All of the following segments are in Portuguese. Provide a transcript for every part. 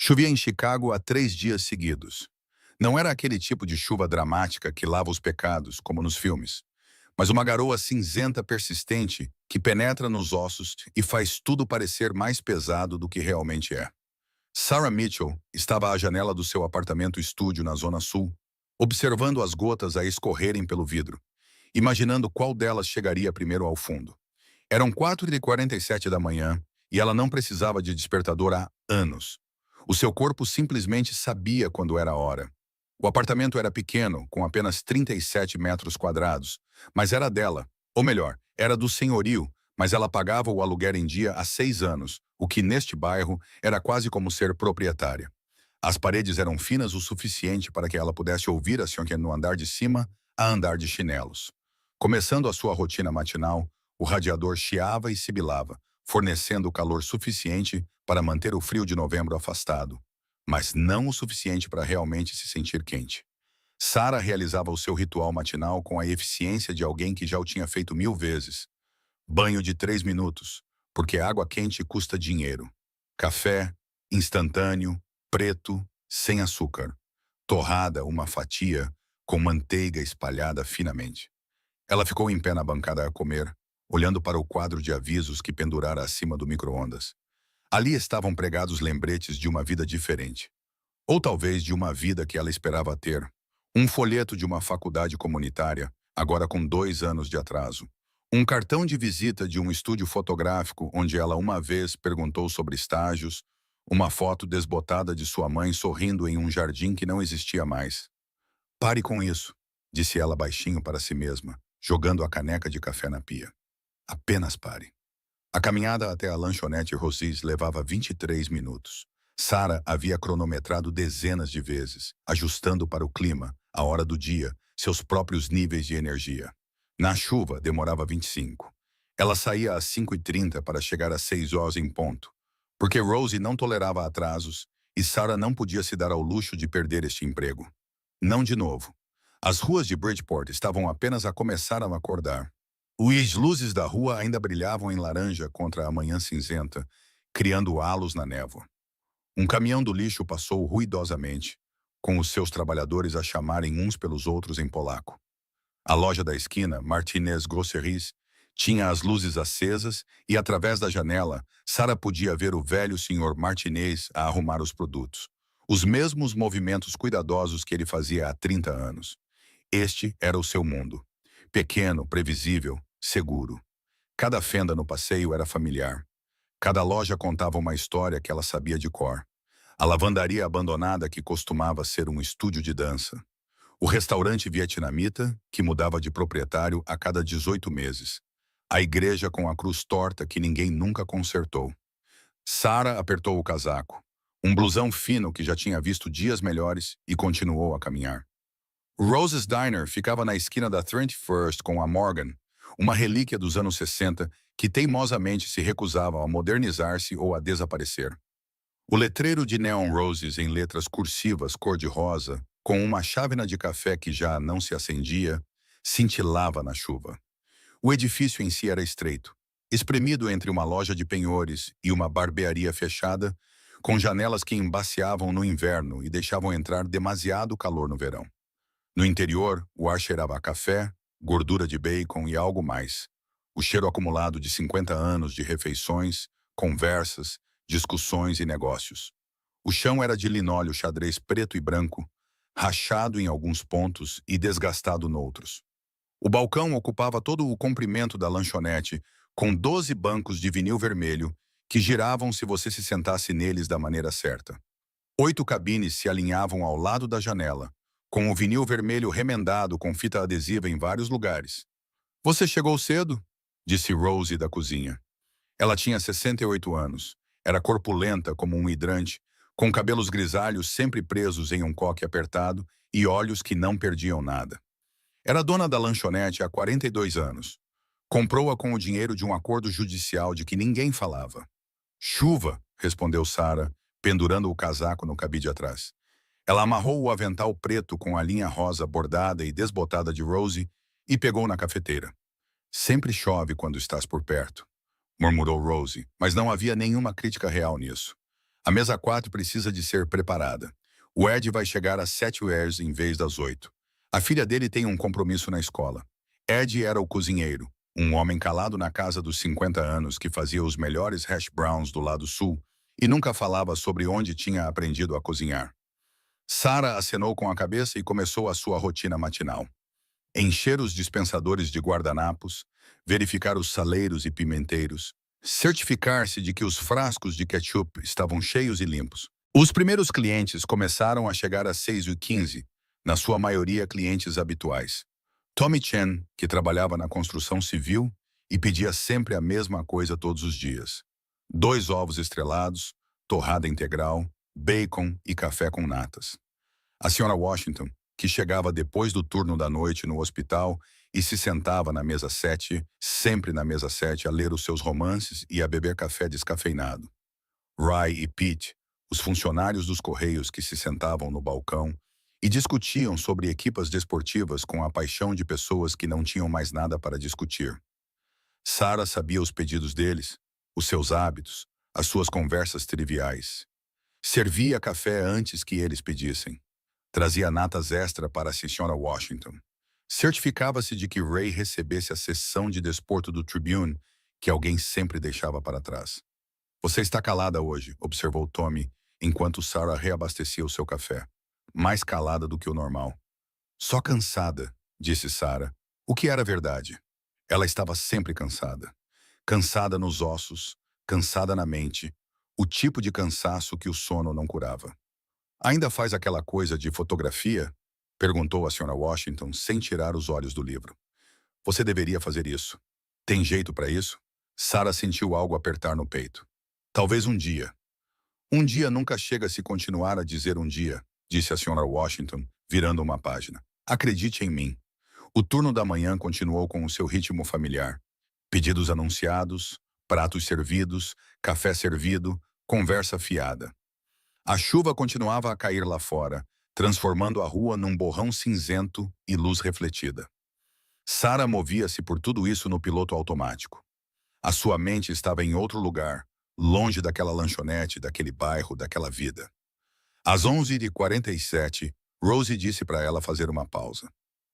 Chovia em Chicago há 3 dias seguidos. Não era aquele tipo de chuva dramática que lava os pecados, como nos filmes, mas uma garoa cinzenta persistente que penetra nos ossos e faz tudo parecer mais pesado do que realmente é. Sarah Mitchell estava à janela do seu apartamento-estúdio na Zona Sul, observando as gotas a escorrerem pelo vidro, imaginando qual delas chegaria primeiro ao fundo. Eram 4h47 da manhã e ela não precisava de despertador há anos. O seu corpo simplesmente sabia quando era a hora. O apartamento era pequeno, com apenas 37 metros quadrados, mas era dela. Ou melhor, era do senhorio, mas ela pagava o aluguer em dia há 6 anos, o que neste bairro era quase como ser proprietária. As paredes eram finas o suficiente para que ela pudesse ouvir a senhora no andar de cima a andar de chinelos. Começando a sua rotina matinal, o radiador chiava e sibilava, fornecendo calor suficiente para manter o frio de novembro afastado, mas não o suficiente para realmente se sentir quente. Sarah realizava o seu ritual matinal com a eficiência de alguém que já o tinha feito 1000 vezes. Banho de 3 minutos, porque água quente custa dinheiro. Café, instantâneo, preto, sem açúcar. Torrada, uma fatia, com manteiga espalhada finamente. Ela ficou em pé na bancada a comer, olhando para o quadro de avisos que pendurara acima do micro-ondas. Ali estavam pregados lembretes de uma vida diferente. Ou talvez de uma vida que ela esperava ter. Um folheto de uma faculdade comunitária, agora com 2 anos de atraso. Um cartão de visita de um estúdio fotográfico onde ela uma vez perguntou sobre estágios. Uma foto desbotada de sua mãe sorrindo em um jardim que não existia mais. Pare com isso, disse ela baixinho para si mesma, jogando a caneca de café na pia. Apenas pare. A caminhada até a lanchonete Rosie's levava 23 minutos. Sarah havia cronometrado dezenas de vezes, ajustando para o clima, a hora do dia, seus próprios níveis de energia. Na chuva, demorava 25. Ela saía às 5h30 para chegar às 6 horas em ponto, porque Rosie não tolerava atrasos e Sarah não podia se dar ao luxo de perder este emprego. Não de novo. As ruas de Bridgeport estavam apenas a começar a acordar. As luzes da rua ainda brilhavam em laranja contra a manhã cinzenta, criando halos na névoa. Um caminhão do lixo passou ruidosamente, com os seus trabalhadores a chamarem uns pelos outros em polaco. A loja da esquina, Martinez Grosseries, tinha as luzes acesas e, através da janela, Sarah podia ver o velho senhor Martinez a arrumar os produtos. Os mesmos movimentos cuidadosos que ele fazia há 30 anos. Este era o seu mundo. Pequeno, previsível, seguro. Cada fenda no passeio era familiar. Cada loja contava uma história que ela sabia de cor. A lavandaria abandonada que costumava ser um estúdio de dança. O restaurante vietnamita, que mudava de proprietário a cada 18 meses. A igreja com a cruz torta que ninguém nunca consertou. Sarah apertou o casaco. Um blusão fino que já tinha visto dias melhores e continuou a caminhar. Rose's Diner ficava na esquina da 31st com a Morgan, uma relíquia dos anos 60 que teimosamente se recusava a modernizar-se ou a desaparecer. O letreiro de Neon Roses em letras cursivas cor-de-rosa, com uma chávena de café que já não se acendia, cintilava na chuva. O edifício em si era estreito, espremido entre uma loja de penhores e uma barbearia fechada, com janelas que embaciavam no inverno e deixavam entrar demasiado calor no verão. No interior, o ar cheirava a café, gordura de bacon e algo mais. O cheiro acumulado de 50 anos de refeições, conversas, discussões e negócios. O chão era de linóleo xadrez preto e branco, rachado em alguns pontos e desgastado noutros. O balcão ocupava todo o comprimento da lanchonete, com 12 bancos de vinil vermelho que giravam se você se sentasse neles da maneira certa. 8 cabines se alinhavam ao lado da janela, com o vinil vermelho remendado com fita adesiva em vários lugares. "Você chegou cedo?", disse Rosie da cozinha. Ela tinha 68 anos, era corpulenta como um hidrante, com cabelos grisalhos sempre presos em um coque apertado e olhos que não perdiam nada. Era dona da lanchonete há 42 anos. Comprou-a com o dinheiro de um acordo judicial de que ninguém falava. "Chuva", respondeu Sarah, pendurando o casaco no cabide atrás. Ela amarrou o avental preto com a linha rosa bordada e desbotada de Rosie e pegou na cafeteira. "Sempre chove quando estás por perto", murmurou Rosie, mas não havia nenhuma crítica real nisso. A mesa 4 precisa de ser preparada. O Ed vai chegar às 7 horas em vez das 8. A filha dele tem um compromisso na escola. Ed era o cozinheiro, um homem calado na casa dos 50 anos que fazia os melhores hash browns do lado sul e nunca falava sobre onde tinha aprendido a cozinhar. Sarah acenou com a cabeça e começou a sua rotina matinal. Encher os dispensadores de guardanapos, verificar os saleiros e pimenteiros, certificar-se de que os frascos de ketchup estavam cheios e limpos. Os primeiros clientes começaram a chegar às 6h15, na sua maioria clientes habituais. Tommy Chen, que trabalhava na construção civil e pedia sempre a mesma coisa todos os dias: 2 ovos estrelados, torrada integral, bacon e café com natas. A senhora Washington, que chegava depois do turno da noite no hospital e se sentava na mesa 7, sempre na mesa 7, a ler os seus romances e a beber café descafeinado. Ry e Pete, os funcionários dos Correios que se sentavam no balcão e discutiam sobre equipas desportivas com a paixão de pessoas que não tinham mais nada para discutir. Sarah sabia os pedidos deles, os seus hábitos, as suas conversas triviais. Servia café antes que eles pedissem. Trazia natas extra para a senhora Washington. Certificava-se de que Ray recebesse a sessão de desporto do Tribune, que alguém sempre deixava para trás. Você está calada hoje, observou Tommy, enquanto Sarah reabastecia o seu café. Mais calada do que o normal. Só cansada, disse Sarah, o que era verdade. Ela estava sempre cansada. Cansada nos ossos, cansada na mente, o tipo de cansaço que o sono não curava. Ainda faz aquela coisa de fotografia? Perguntou a senhora Washington sem tirar os olhos do livro. Você deveria fazer isso. Tem jeito para isso? Sarah sentiu algo apertar no peito. Talvez um dia. Um dia nunca chega se continuar a dizer um dia, disse a senhora Washington, virando uma página. Acredite em mim. O turno da manhã continuou com o seu ritmo familiar. Pedidos anunciados, pratos servidos, café servido, conversa fiada. A chuva continuava a cair lá fora, transformando a rua num borrão cinzento e luz refletida. Sarah movia-se por tudo isso no piloto automático. A sua mente estava em outro lugar, longe daquela lanchonete, daquele bairro, daquela vida. Às 11h47, Rosie disse para ela fazer uma pausa.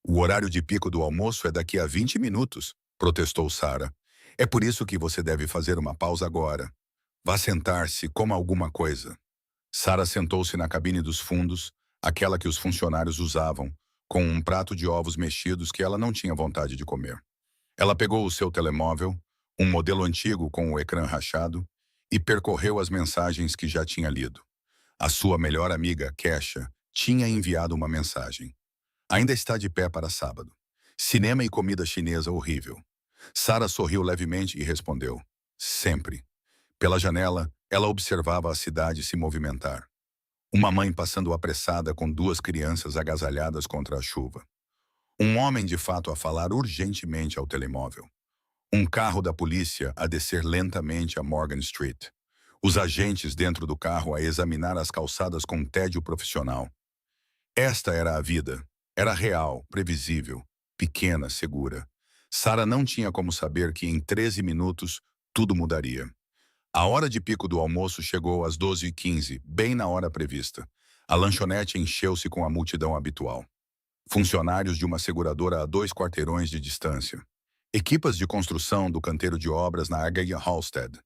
O horário de pico do almoço é daqui a 20 minutos, protestou Sarah. É por isso que você deve fazer uma pausa agora. Vá sentar-se, coma alguma coisa. Sarah sentou-se na cabine dos fundos, aquela que os funcionários usavam, com um prato de ovos mexidos que ela não tinha vontade de comer. Ela pegou o seu telemóvel, um modelo antigo com o ecrã rachado, e percorreu as mensagens que já tinha lido. A sua melhor amiga, Kesha, tinha enviado uma mensagem. Ainda está de pé para sábado. Cinema e comida chinesa horrível. Sarah sorriu levemente e respondeu. Sempre. Pela janela, ela observava a cidade se movimentar. Uma mãe passando apressada com 2 crianças agasalhadas contra a chuva. Um homem de fato a falar urgentemente ao telemóvel. Um carro da polícia a descer lentamente a Morgan Street. Os agentes dentro do carro a examinar as calçadas com tédio profissional. Esta era a vida. Era real, previsível, pequena, segura. Sarah não tinha como saber que em 13 minutos tudo mudaria. A hora de pico do almoço chegou às 12h15, bem na hora prevista. A lanchonete encheu-se com a multidão habitual. Funcionários de uma seguradora a 2 quarteirões de distância. Equipas de construção do canteiro de obras na Argyle Halstead.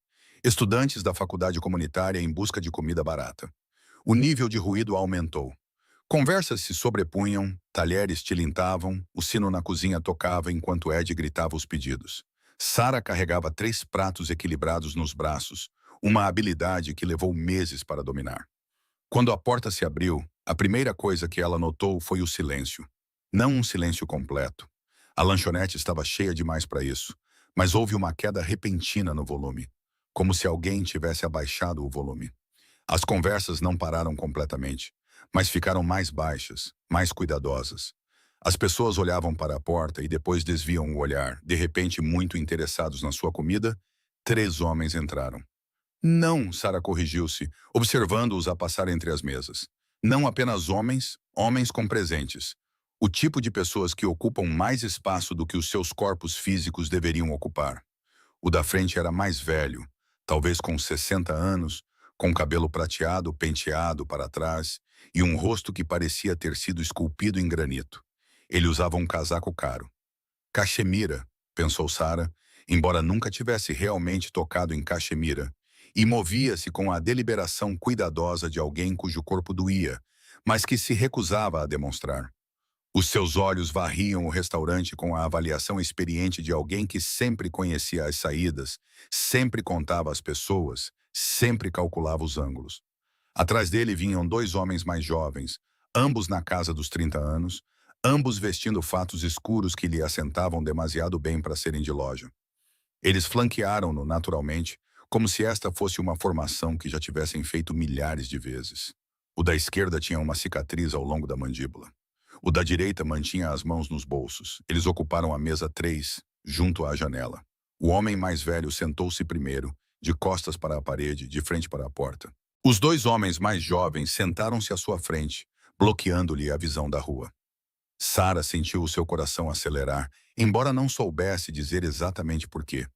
Estudantes da faculdade comunitária em busca de comida barata. O nível de ruído aumentou. Conversas se sobrepunham, talheres tilintavam, o sino na cozinha tocava enquanto Ed gritava os pedidos. Sarah carregava 3 pratos equilibrados nos braços, uma habilidade que levou meses para dominar. Quando a porta se abriu, a primeira coisa que ela notou foi o silêncio. Não um silêncio completo. A lanchonete estava cheia demais para isso, mas houve uma queda repentina no volume, como se alguém tivesse abaixado o volume. As conversas não pararam completamente, mas ficaram mais baixas, mais cuidadosas. As pessoas olhavam para a porta e depois desviam o olhar, de repente muito interessados na sua comida. 3 homens entraram. Não, Sarah corrigiu-se, observando-os a passar entre as mesas. Não apenas homens, homens com presentes. O tipo de pessoas que ocupam mais espaço do que os seus corpos físicos deveriam ocupar. O da frente era mais velho, talvez com 60 anos, com cabelo prateado penteado para trás e um rosto que parecia ter sido esculpido em granito. Ele usava um casaco caro. Caxemira, pensou Sarah, embora nunca tivesse realmente tocado em caxemira, e movia-se com a deliberação cuidadosa de alguém cujo corpo doía, mas que se recusava a demonstrar. Os seus olhos varriam o restaurante com a avaliação experiente de alguém que sempre conhecia as saídas, sempre contava as pessoas, sempre calculava os ângulos. Atrás dele vinham dois homens mais jovens, ambos na casa dos 30 anos, ambos vestindo fatos escuros que lhe assentavam demasiado bem para serem de loja. Eles flanquearam-no naturalmente, como se esta fosse uma formação que já tivessem feito milhares de vezes. O da esquerda tinha uma cicatriz ao longo da mandíbula. O da direita mantinha as mãos nos bolsos. Eles ocuparam a mesa 3, junto à janela. O homem mais velho sentou-se primeiro, de costas para a parede, de frente para a porta. Os dois homens mais jovens sentaram-se à sua frente, bloqueando-lhe a visão da rua. Sarah sentiu o seu coração acelerar, embora não soubesse dizer exatamente por quê.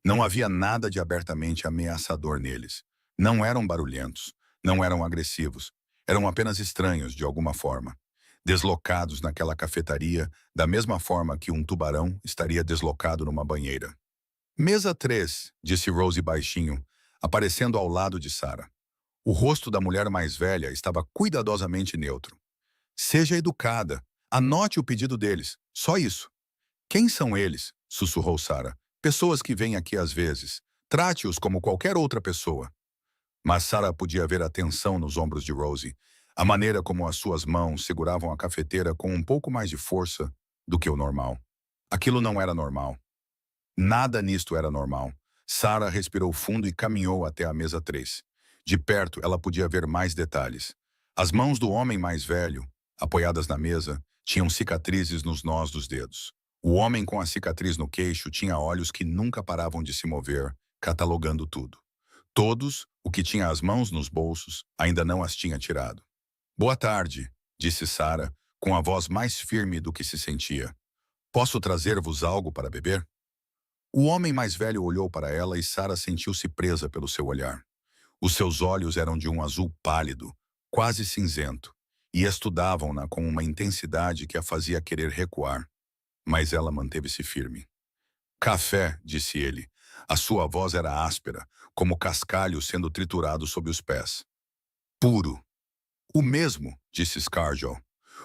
Não havia nada de abertamente ameaçador neles. Não eram barulhentos, não eram agressivos, eram apenas estranhos de alguma forma. Deslocados naquela cafetaria, da mesma forma que um tubarão estaria deslocado numa banheira. Mesa 3, disse Rosie baixinho, aparecendo ao lado de Sarah. O rosto da mulher mais velha estava cuidadosamente neutro. Seja educada. Anote o pedido deles. Só isso. Quem são eles? Sussurrou Sarah. Pessoas que vêm aqui às vezes. Trate-os como qualquer outra pessoa. Mas Sarah podia ver a tensão nos ombros de Rosie, a maneira como as suas mãos seguravam a cafeteira com um pouco mais de força do que o normal. Aquilo não era normal. Nada nisto era normal. Sarah respirou fundo e caminhou até a mesa 3. De perto, ela podia ver mais detalhes. As mãos do homem mais velho, apoiadas na mesa, tinham cicatrizes nos nós dos dedos. O homem com a cicatriz no queixo tinha olhos que nunca paravam de se mover, catalogando tudo. Todos, o que tinha as mãos nos bolsos, ainda não as tinha tirado. Boa tarde, disse Sarah, com a voz mais firme do que se sentia. Posso trazer-vos algo para beber? O homem mais velho olhou para ela e Sarah sentiu-se presa pelo seu olhar. Os seus olhos eram de um azul pálido, quase cinzento, e estudavam-na com uma intensidade que a fazia querer recuar. Mas ela manteve-se firme. Café, disse ele. A sua voz era áspera, como cascalho sendo triturado sob os pés. Puro. O mesmo, disse Scargill.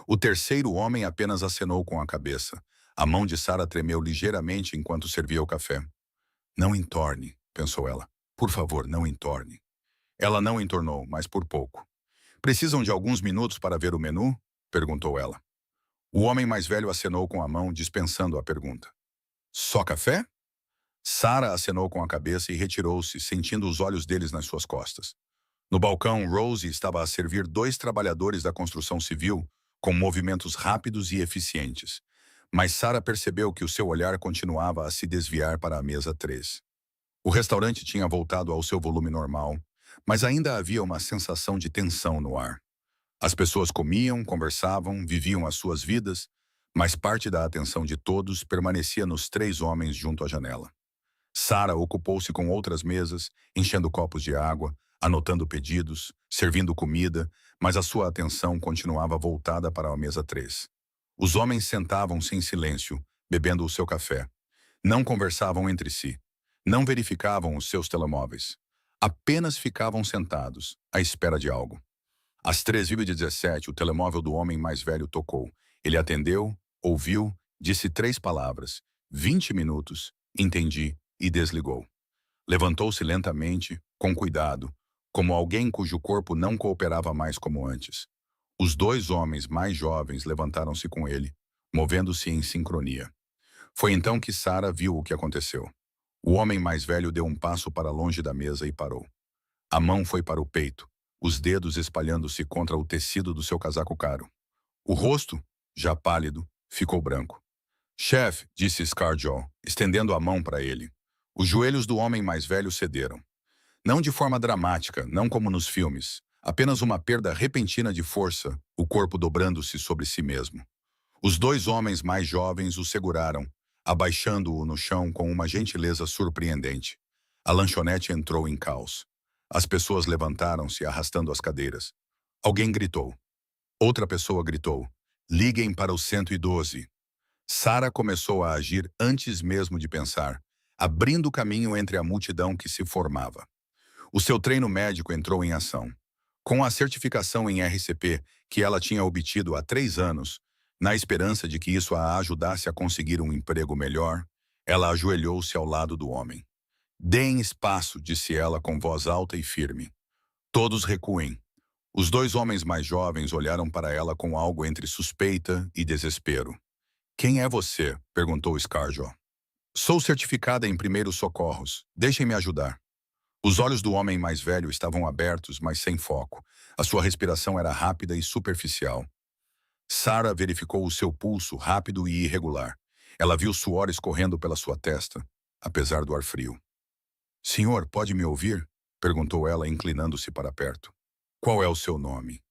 O terceiro homem apenas acenou com a cabeça. A mão de Sarah tremeu ligeiramente enquanto servia o café. Não entorne, pensou ela. Por favor, não entorne. Ela não entornou, mas por pouco. Precisam de alguns minutos para ver o menu? Perguntou ela. O homem mais velho acenou com a mão, dispensando a pergunta. Só café? Sarah acenou com a cabeça e retirou-se, sentindo os olhos deles nas suas costas. No balcão, Rosie estava a servir dois trabalhadores da construção civil, com movimentos rápidos e eficientes. Mas Sarah percebeu que o seu olhar continuava a se desviar para a mesa 3. O restaurante tinha voltado ao seu volume normal, mas ainda havia uma sensação de tensão no ar. As pessoas comiam, conversavam, viviam as suas vidas, mas parte da atenção de todos permanecia nos três homens junto à janela. Sarah ocupou-se com outras mesas, enchendo copos de água, anotando pedidos, servindo comida, mas a sua atenção continuava voltada para a mesa 3. Os homens sentavam-se em silêncio, bebendo o seu café. Não conversavam entre si. Não verificavam os seus telemóveis. Apenas ficavam sentados, à espera de algo. Às 3h17, o telemóvel do homem mais velho tocou. Ele atendeu, ouviu, disse 3 palavras. 20 minutos, entendi, e desligou. Levantou-se lentamente, com cuidado, como alguém cujo corpo não cooperava mais como antes. Os dois homens mais jovens levantaram-se com ele, movendo-se em sincronia. Foi então que Sarah viu o que aconteceu. O homem mais velho deu um passo para longe da mesa e parou. A mão foi para o peito, os dedos espalhando-se contra o tecido do seu casaco caro. O rosto, já pálido, ficou branco. Chefe, disse Scargill, estendendo a mão para ele. Os joelhos do homem mais velho cederam. Não de forma dramática, não como nos filmes. Apenas uma perda repentina de força, o corpo dobrando-se sobre si mesmo. Os dois homens mais jovens o seguraram, abaixando-o no chão com uma gentileza surpreendente. A lanchonete entrou em caos. As pessoas levantaram-se, arrastando as cadeiras. Alguém gritou. Outra pessoa gritou. Liguem para o 112. Sarah começou a agir antes mesmo de pensar, abrindo caminho entre a multidão que se formava. O seu treino médico entrou em ação. Com a certificação em RCP que ela tinha obtido há 3 anos, na esperança de que isso a ajudasse a conseguir um emprego melhor, ela ajoelhou-se ao lado do homem. Deem espaço, disse ela com voz alta e firme. Todos recuem. Os dois homens mais jovens olharam para ela com algo entre suspeita e desespero. Quem é você? Perguntou Scarjo. Sou certificada em primeiros socorros. Deixem-me ajudar. Os olhos do homem mais velho estavam abertos, mas sem foco. A sua respiração era rápida e superficial. Sarah verificou o seu pulso rápido e irregular. Ela viu suor escorrendo pela sua testa, apesar do ar frio. Senhor, pode me ouvir? Perguntou ela, inclinando-se para perto. Qual é o seu nome?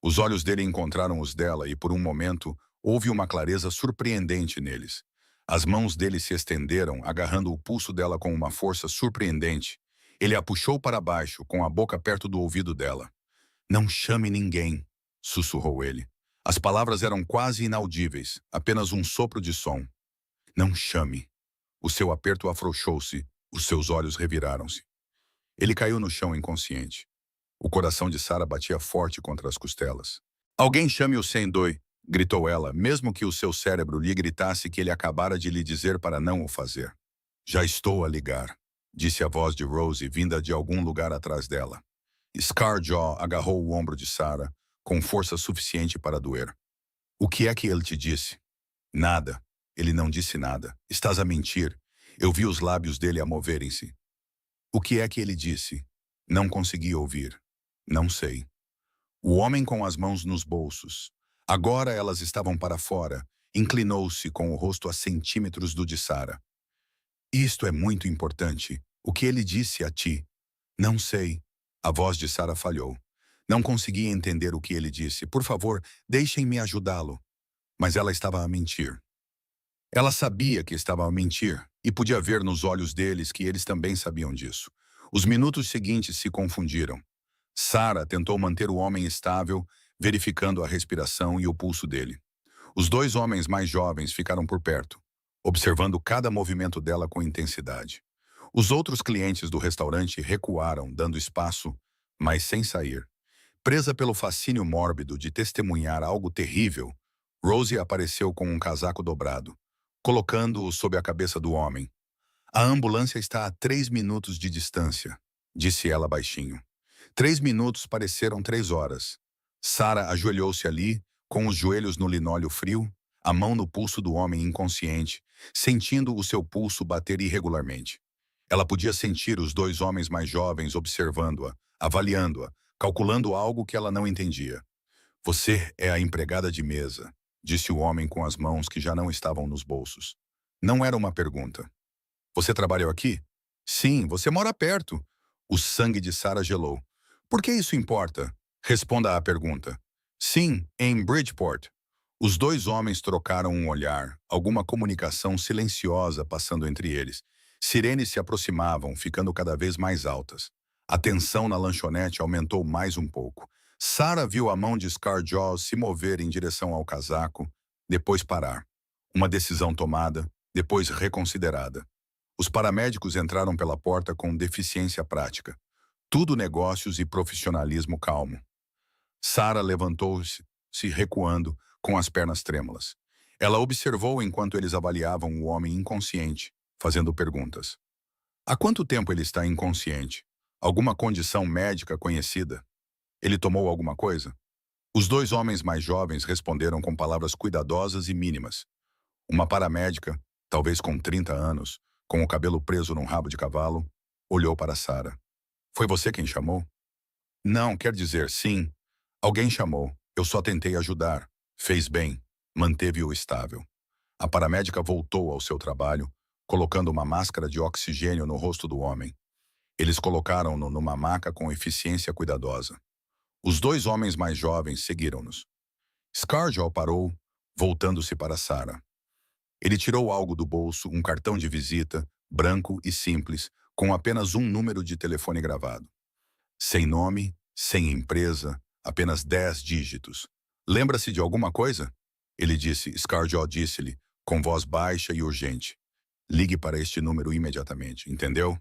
Os olhos dele encontraram os dela e, por um momento, houve uma clareza surpreendente neles. As mãos dele se estenderam, agarrando o pulso dela com uma força surpreendente. Ele a puxou para baixo, com a boca perto do ouvido dela. Não chame ninguém, sussurrou ele. As palavras eram quase inaudíveis, apenas um sopro de som. Não chame. O seu aperto afrouxou-se, os seus olhos reviraram-se. Ele caiu no chão inconsciente. O coração de Sarah batia forte contra as costelas. Alguém chame o 102, gritou ela, mesmo que o seu cérebro lhe gritasse que ele acabara de lhe dizer para não o fazer. Já estou a ligar, disse a voz de Rosie vinda de algum lugar atrás dela. Scarjaw agarrou o ombro de Sarah, com força suficiente para doer. O que é que ele te disse? Nada. Ele não disse nada. Estás a mentir. Eu vi os lábios dele a moverem-se. O que é que ele disse? Não consegui ouvir. Não sei. O homem com as mãos nos bolsos. Agora elas estavam para fora. Inclinou-se com o rosto a centímetros do de Sarah. Isto é muito importante. O que ele disse a ti? Não sei. A voz de Sarah falhou. Não conseguia entender o que ele disse. Por favor, deixem-me ajudá-lo. Mas ela estava a mentir. Ela sabia que estava a mentir e podia ver nos olhos deles que eles também sabiam disso. Os minutos seguintes se confundiram. Sarah tentou manter o homem estável, verificando a respiração e o pulso dele. Os dois homens mais jovens ficaram por perto, observando cada movimento dela com intensidade. Os outros clientes do restaurante recuaram, dando espaço, mas sem sair. Presa pelo fascínio mórbido de testemunhar algo terrível, Rosie apareceu com um casaco dobrado, colocando-o sob a cabeça do homem. A ambulância está a 3 minutos de distância, disse ela baixinho. 3 minutos pareceram 3 horas. Sarah ajoelhou-se ali, com os joelhos no linóleo frio, a mão no pulso do homem inconsciente, sentindo o seu pulso bater irregularmente. Ela podia sentir os dois homens mais jovens observando-a, avaliando-a, calculando algo que ela não entendia. Você é a empregada de mesa, disse o homem com as mãos que já não estavam nos bolsos. Não era uma pergunta. Você trabalha aqui? Sim, você mora perto. O sangue de Sarah gelou. Por que isso importa? Responda à pergunta. Sim, em Bridgeport. Os dois homens trocaram um olhar, alguma comunicação silenciosa passando entre eles. Sirenes se aproximavam, ficando cada vez mais altas. A tensão na lanchonete aumentou mais um pouco. Sarah viu a mão de Scarjaw se mover em direção ao casaco, depois parar. Uma decisão tomada, depois reconsiderada. Os paramédicos entraram pela porta com deficiência prática. Tudo negócios e profissionalismo calmo. Sarah levantou-se, se recuando, com as pernas trêmulas. Ela observou enquanto eles avaliavam o homem inconsciente, fazendo perguntas. Há quanto tempo ele está inconsciente? Alguma condição médica conhecida? Ele tomou alguma coisa? Os dois homens mais jovens responderam com palavras cuidadosas e mínimas. Uma paramédica, talvez com 30 anos, com o cabelo preso num rabo de cavalo, olhou para Sarah. Foi você quem chamou? Não, quer dizer, sim. Alguém chamou. Eu só tentei ajudar. Fez bem. Manteve-o estável. A paramédica voltou ao seu trabalho, colocando uma máscara de oxigênio no rosto do homem. Eles colocaram-no numa maca com eficiência cuidadosa. Os dois homens mais jovens seguiram-nos. Scarjaw parou, voltando-se para Sarah. Ele tirou algo do bolso, um cartão de visita, branco e simples, com apenas um número de telefone gravado. Sem nome, sem empresa, apenas 10 dígitos. Lembra-se de alguma coisa? Ele disse. Scarjaw disse-lhe, com voz baixa e urgente. Ligue para este número imediatamente, entendeu?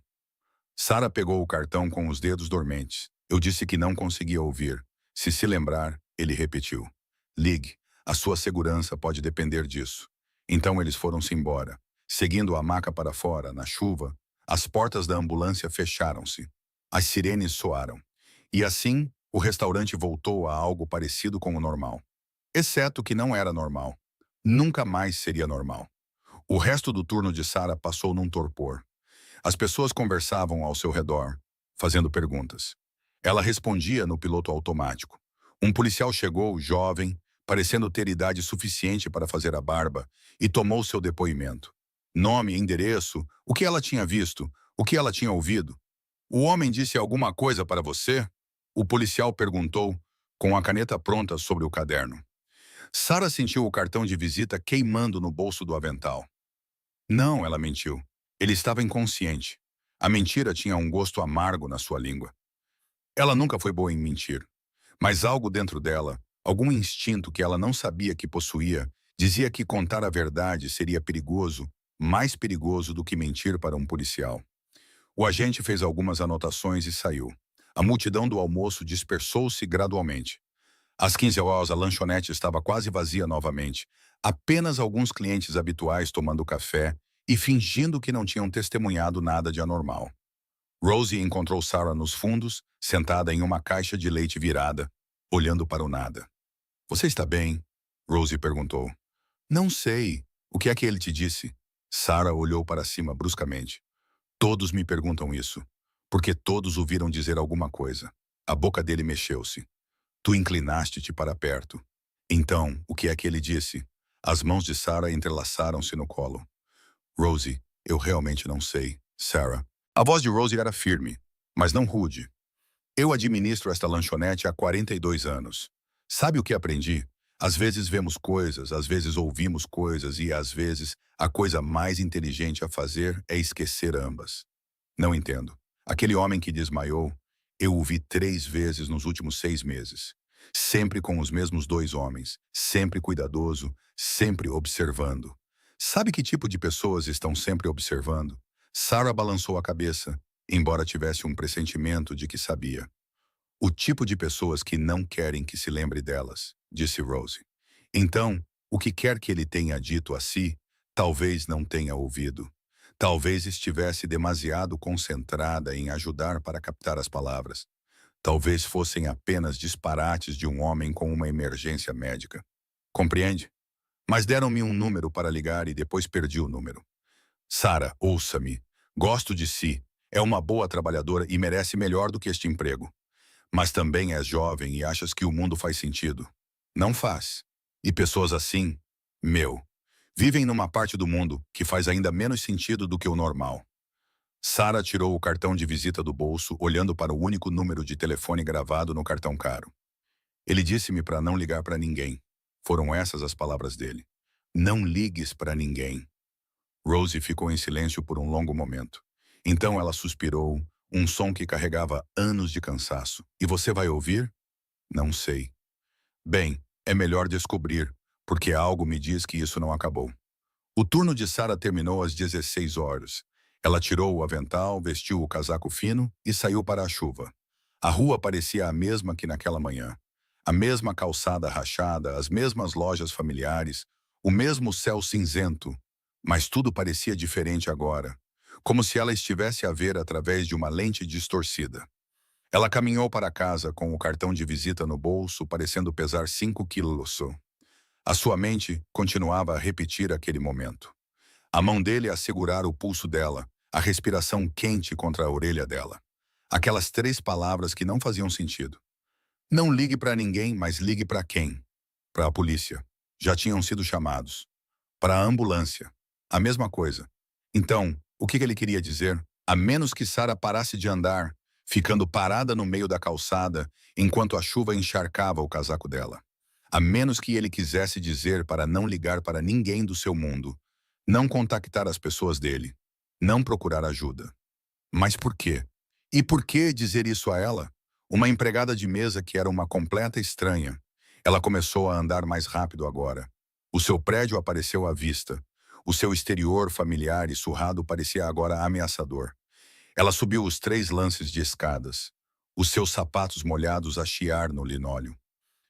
Sarah pegou o cartão com os dedos dormentes. Eu disse que não conseguia ouvir. Se lembrar, ele repetiu. Ligue. A sua segurança pode depender disso. Então eles foram-se embora. Seguindo a maca para fora, na chuva, as portas da ambulância fecharam-se. As sirenes soaram. E assim, o restaurante voltou a algo parecido com o normal. Exceto que não era normal. Nunca mais seria normal. O resto do turno de Sarah passou num torpor. As pessoas conversavam ao seu redor, fazendo perguntas. Ela respondia no piloto automático. Um policial chegou, jovem, parecendo ter idade suficiente para fazer a barba, e tomou seu depoimento. Nome, endereço, o que ela tinha visto, o que ela tinha ouvido. O homem disse alguma coisa para você? O policial perguntou, com a caneta pronta sobre o caderno. Sarah sentiu o cartão de visita queimando no bolso do avental. Não, ela mentiu. Ele estava inconsciente. A mentira tinha um gosto amargo na sua língua. Ela nunca foi boa em mentir. Mas algo dentro dela, algum instinto que ela não sabia que possuía, dizia que contar a verdade seria perigoso, mais perigoso do que mentir para um policial. O agente fez algumas anotações e saiu. A multidão do almoço dispersou-se gradualmente. Às 15 horas, a lanchonete estava quase vazia novamente. Apenas alguns clientes habituais tomando café e fingindo que não tinham testemunhado nada de anormal. Rosie encontrou Sarah nos fundos, sentada em uma caixa de leite virada, olhando para o nada. Você está bem? Rosie perguntou. Não sei. O que é que ele te disse? Sarah olhou para cima bruscamente. Todos me perguntam isso, porque todos o viram dizer alguma coisa. A boca dele mexeu-se. Tu inclinaste-te para perto. Então, o que é que ele disse? As mãos de Sarah entrelaçaram-se no colo. Rosie, eu realmente não sei. Sarah. A voz de Rosie era firme, mas não rude. Eu administro esta lanchonete há 42 anos. Sabe o que aprendi? Às vezes vemos coisas, às vezes ouvimos coisas e, às vezes, a coisa mais inteligente a fazer é esquecer ambas. Não entendo. Aquele homem que desmaiou, eu o vi 3 vezes nos últimos 6 meses. Sempre com os mesmos 2 homens, sempre cuidadoso, sempre observando. Sabe que tipo de pessoas estão sempre observando? Sarah balançou a cabeça, embora tivesse um pressentimento de que sabia. O tipo de pessoas que não querem que se lembre delas, disse Rosie. Então, o que quer que ele tenha dito a si, talvez não tenha ouvido. Talvez estivesse demasiado concentrada em ajudar para captar as palavras. Talvez fossem apenas disparates de um homem com uma emergência médica. Compreende? Mas deram-me um número para ligar e depois perdi o número. Sarah, ouça-me. Gosto de si. É uma boa trabalhadora e merece melhor do que este emprego. Mas também és jovem e achas que o mundo faz sentido. Não faz. E pessoas assim, vivem numa parte do mundo que faz ainda menos sentido do que o normal. Sarah tirou o cartão de visita do bolso, olhando para o único número de telefone gravado no cartão caro. Ele disse-me para não ligar para ninguém. Foram essas as palavras dele. Não ligues para ninguém. Rosie ficou em silêncio por um longo momento. Então ela suspirou, um som que carregava anos de cansaço. E você vai ouvir? Não sei. Bem, é melhor descobrir, porque algo me diz que isso não acabou. O turno de Sarah terminou às 16 horas. Ela tirou o avental, vestiu o casaco fino e saiu para a chuva. A rua parecia a mesma que naquela manhã. A mesma calçada rachada, as mesmas lojas familiares, o mesmo céu cinzento. Mas tudo parecia diferente agora, como se ela estivesse a ver através de uma lente distorcida. Ela caminhou para casa com o cartão de visita no bolso, parecendo pesar 5 quilos. A sua mente continuava a repetir aquele momento. A mão dele a segurar o pulso dela, a respiração quente contra a orelha dela. Aquelas 3 palavras que não faziam sentido. Não ligue para ninguém, mas ligue para quem? Para a polícia. Já tinham sido chamados. Para a ambulância. A mesma coisa. Então, o que ele queria dizer? A menos que Sarah parasse de andar, ficando parada no meio da calçada, enquanto a chuva encharcava o casaco dela. A menos que ele quisesse dizer para não ligar para ninguém do seu mundo, não contactar as pessoas dele, não procurar ajuda. Mas por quê? E por que dizer isso a ela? Uma empregada de mesa que era uma completa estranha. Ela começou a andar mais rápido agora. O seu prédio apareceu à vista. O seu exterior familiar e surrado parecia agora ameaçador. Ela subiu os 3 lances de escadas. Os seus sapatos molhados a chiar no linóleo.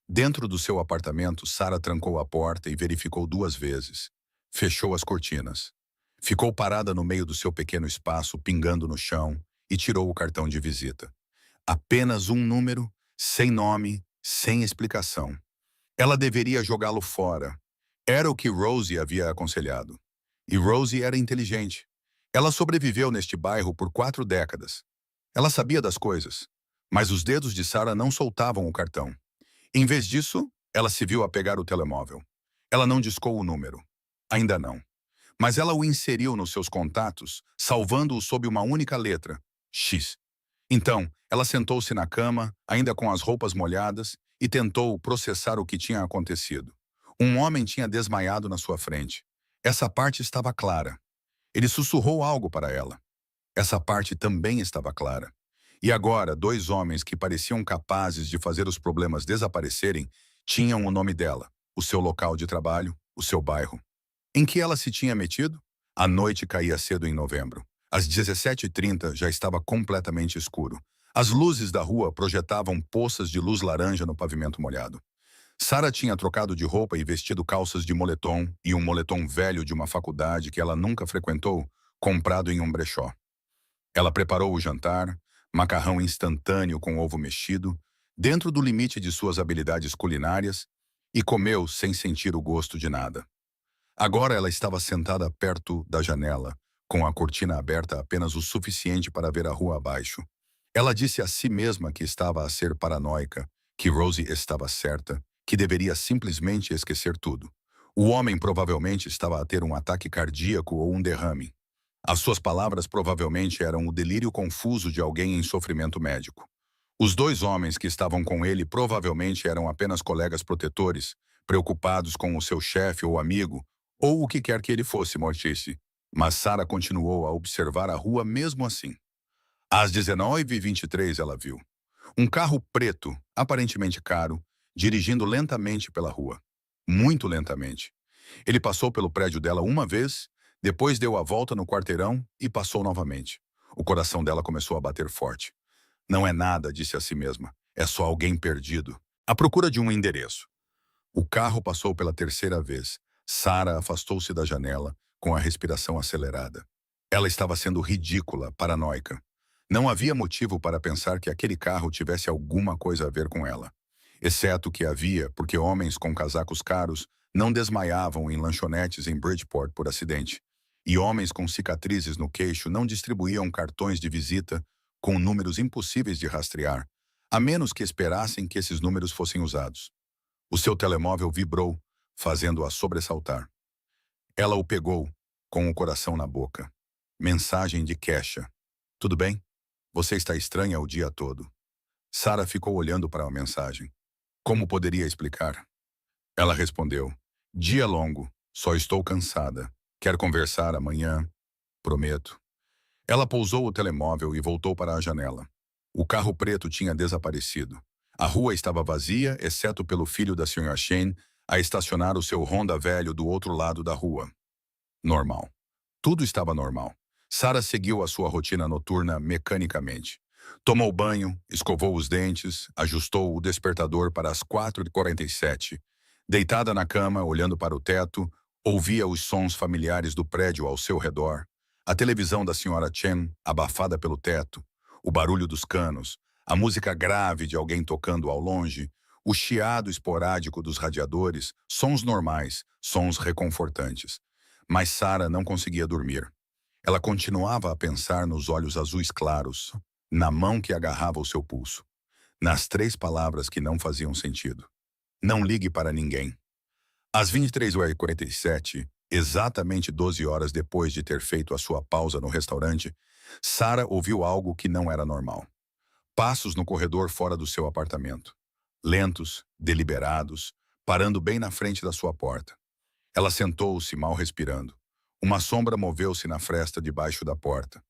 Dentro do seu apartamento, Sarah trancou a porta e verificou 2 vezes. Fechou as cortinas. Ficou parada no meio do seu pequeno espaço, pingando no chão, e tirou o cartão de visita. Apenas um número, sem nome, sem explicação. Ela deveria jogá-lo fora. Era o que Rosie havia aconselhado. E Rosie era inteligente. Ela sobreviveu neste bairro por 4 décadas. Ela sabia das coisas, mas os dedos de Sarah não soltavam o cartão. Em vez disso, ela se viu a pegar o telemóvel. Ela não discou o número. Ainda não. Mas ela o inseriu nos seus contatos, salvando-o sob uma única letra, X. Então, ela sentou-se na cama, ainda com as roupas molhadas, e tentou processar o que tinha acontecido. Um homem tinha desmaiado na sua frente. Essa parte estava clara. Ele sussurrou algo para ela. Essa parte também estava clara. E agora, 2 homens que pareciam capazes de fazer os problemas desaparecerem tinham o nome dela, o seu local de trabalho, o seu bairro. Em que ela se tinha metido? A noite caía cedo em novembro. Às 17h30 já estava completamente escuro. As luzes da rua projetavam poças de luz laranja no pavimento molhado. Sarah tinha trocado de roupa e vestido calças de moletom e um moletom velho de uma faculdade que ela nunca frequentou, comprado em um brechó. Ela preparou o jantar, macarrão instantâneo com ovo mexido, dentro do limite de suas habilidades culinárias, e comeu sem sentir o gosto de nada. Agora ela estava sentada perto da janela, com a cortina aberta apenas o suficiente para ver a rua abaixo. Ela disse a si mesma que estava a ser paranoica, que Rosie estava certa, que deveria simplesmente esquecer tudo. O homem provavelmente estava a ter um ataque cardíaco ou um derrame. As suas palavras provavelmente eram o delírio confuso de alguém em sofrimento médico. Os 2 homens que estavam com ele provavelmente eram apenas colegas protetores, preocupados com o seu chefe ou amigo, ou o que quer que ele fosse, Mortice. Mas Sarah continuou a observar a rua mesmo assim. Às 19h23 ela viu um carro preto, aparentemente caro, dirigindo lentamente pela rua. Muito lentamente. Ele passou pelo prédio dela uma vez, depois deu a volta no quarteirão e passou novamente. O coração dela começou a bater forte. Não é nada, disse a si mesma. É só alguém perdido, à procura de um endereço. O carro passou pela 3ª vez. Sarah afastou-se da janela, com a respiração acelerada. Ela estava sendo ridícula, paranoica. Não havia motivo para pensar que aquele carro tivesse alguma coisa a ver com ela. Exceto que havia, porque homens com casacos caros não desmaiavam em lanchonetes em Bridgeport por acidente. E homens com cicatrizes no queixo não distribuíam cartões de visita com números impossíveis de rastrear, a menos que esperassem que esses números fossem usados. O seu telemóvel vibrou, fazendo-a sobressaltar. Ela o pegou, com o coração na boca. Mensagem de Kesha. Tudo bem? Você está estranha o dia todo. Sarah ficou olhando para a mensagem. Como poderia explicar? Ela respondeu. Dia longo. Só estou cansada. Quer conversar amanhã? Prometo. Ela pousou o telemóvel e voltou para a janela. O carro preto tinha desaparecido. A rua estava vazia, exceto pelo filho da Sra. Shane a estacionar o seu Honda velho do outro lado da rua. Normal. Tudo estava normal. Sarah seguiu a sua rotina noturna mecanicamente. Tomou banho, escovou os dentes, ajustou o despertador para as 4h47. Deitada na cama, olhando para o teto, ouvia os sons familiares do prédio ao seu redor. A televisão da Sra. Chen, abafada pelo teto, o barulho dos canos, a música grave de alguém tocando ao longe, o chiado esporádico dos radiadores, sons normais, sons reconfortantes. Mas Sarah não conseguia dormir. Ela continuava a pensar nos olhos azuis claros, na mão que agarrava o seu pulso, nas 3 palavras que não faziam sentido. Não ligue para ninguém. Às 23h47, exatamente 12 horas depois de ter feito a sua pausa no restaurante, Sarah ouviu algo que não era normal. Passos no corredor fora do seu apartamento. Lentos, deliberados, parando bem na frente da sua porta. Ela sentou-se, mal respirando. Uma sombra moveu-se na fresta debaixo da porta.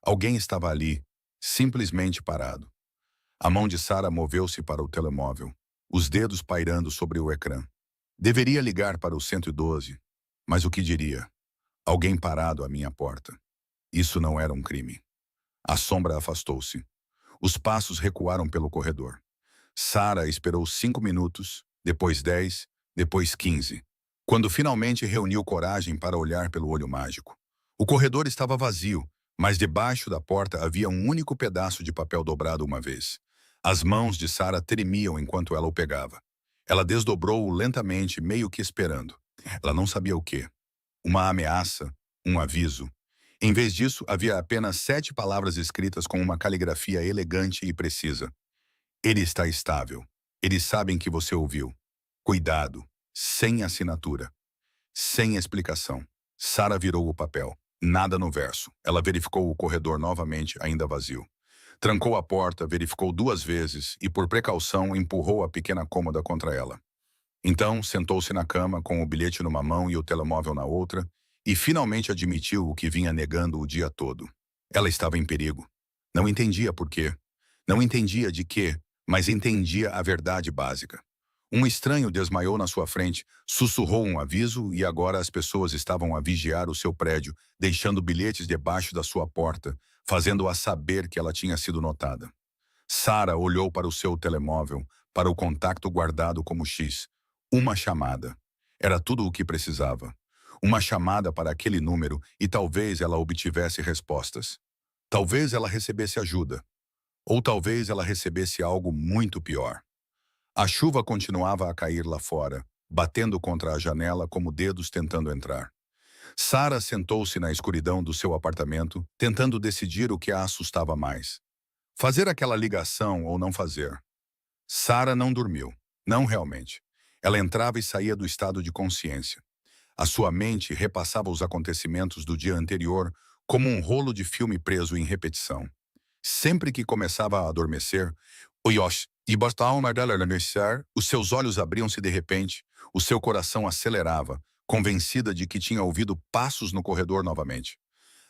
Alguém estava ali, simplesmente parado. A mão de Sarah moveu-se para o telemóvel, os dedos pairando sobre o ecrã. Deveria ligar para o 112, mas o que diria? Alguém parado à minha porta. Isso não era um crime. A sombra afastou-se. Os passos recuaram pelo corredor. Sarah esperou 5 minutos, depois 10, depois 15, quando finalmente reuniu coragem para olhar pelo olho mágico. O corredor estava vazio, mas debaixo da porta havia um único pedaço de papel dobrado uma vez. As mãos de Sarah tremiam enquanto ela o pegava. Ela desdobrou-o lentamente, meio que esperando. Ela não sabia o quê. Uma ameaça, um aviso. Em vez disso, havia apenas 7 palavras escritas com uma caligrafia elegante e precisa. Ele está estável. Eles sabem que você ouviu. Cuidado. Sem assinatura. Sem explicação. Sarah virou o papel. Nada no verso. Ela verificou o corredor novamente, ainda vazio. Trancou a porta, verificou 2 vezes e, por precaução, empurrou a pequena cômoda contra ela. Então, sentou-se na cama, com o bilhete numa mão e o telemóvel na outra, e finalmente admitiu o que vinha negando o dia todo. Ela estava em perigo. Não entendia por quê. Não entendia de quê, mas entendia a verdade básica. Um estranho desmaiou na sua frente, sussurrou um aviso e agora as pessoas estavam a vigiar o seu prédio, deixando bilhetes debaixo da sua porta, fazendo-a saber que ela tinha sido notada. Sarah olhou para o seu telemóvel, para o contacto guardado como X. Uma chamada. Era tudo o que precisava. Uma chamada para aquele número e talvez ela obtivesse respostas. Talvez ela recebesse ajuda. Ou talvez ela recebesse algo muito pior. A chuva continuava a cair lá fora, batendo contra a janela como dedos tentando entrar. Sarah sentou-se na escuridão do seu apartamento, tentando decidir o que a assustava mais. Fazer aquela ligação ou não fazer. Sarah não dormiu. Não realmente. Ela entrava e saía do estado de consciência. A sua mente repassava os acontecimentos do dia anterior como um rolo de filme preso em repetição. Sempre que começava a adormecer, os seus olhos abriam-se de repente, o seu coração acelerava, convencida de que tinha ouvido passos no corredor novamente.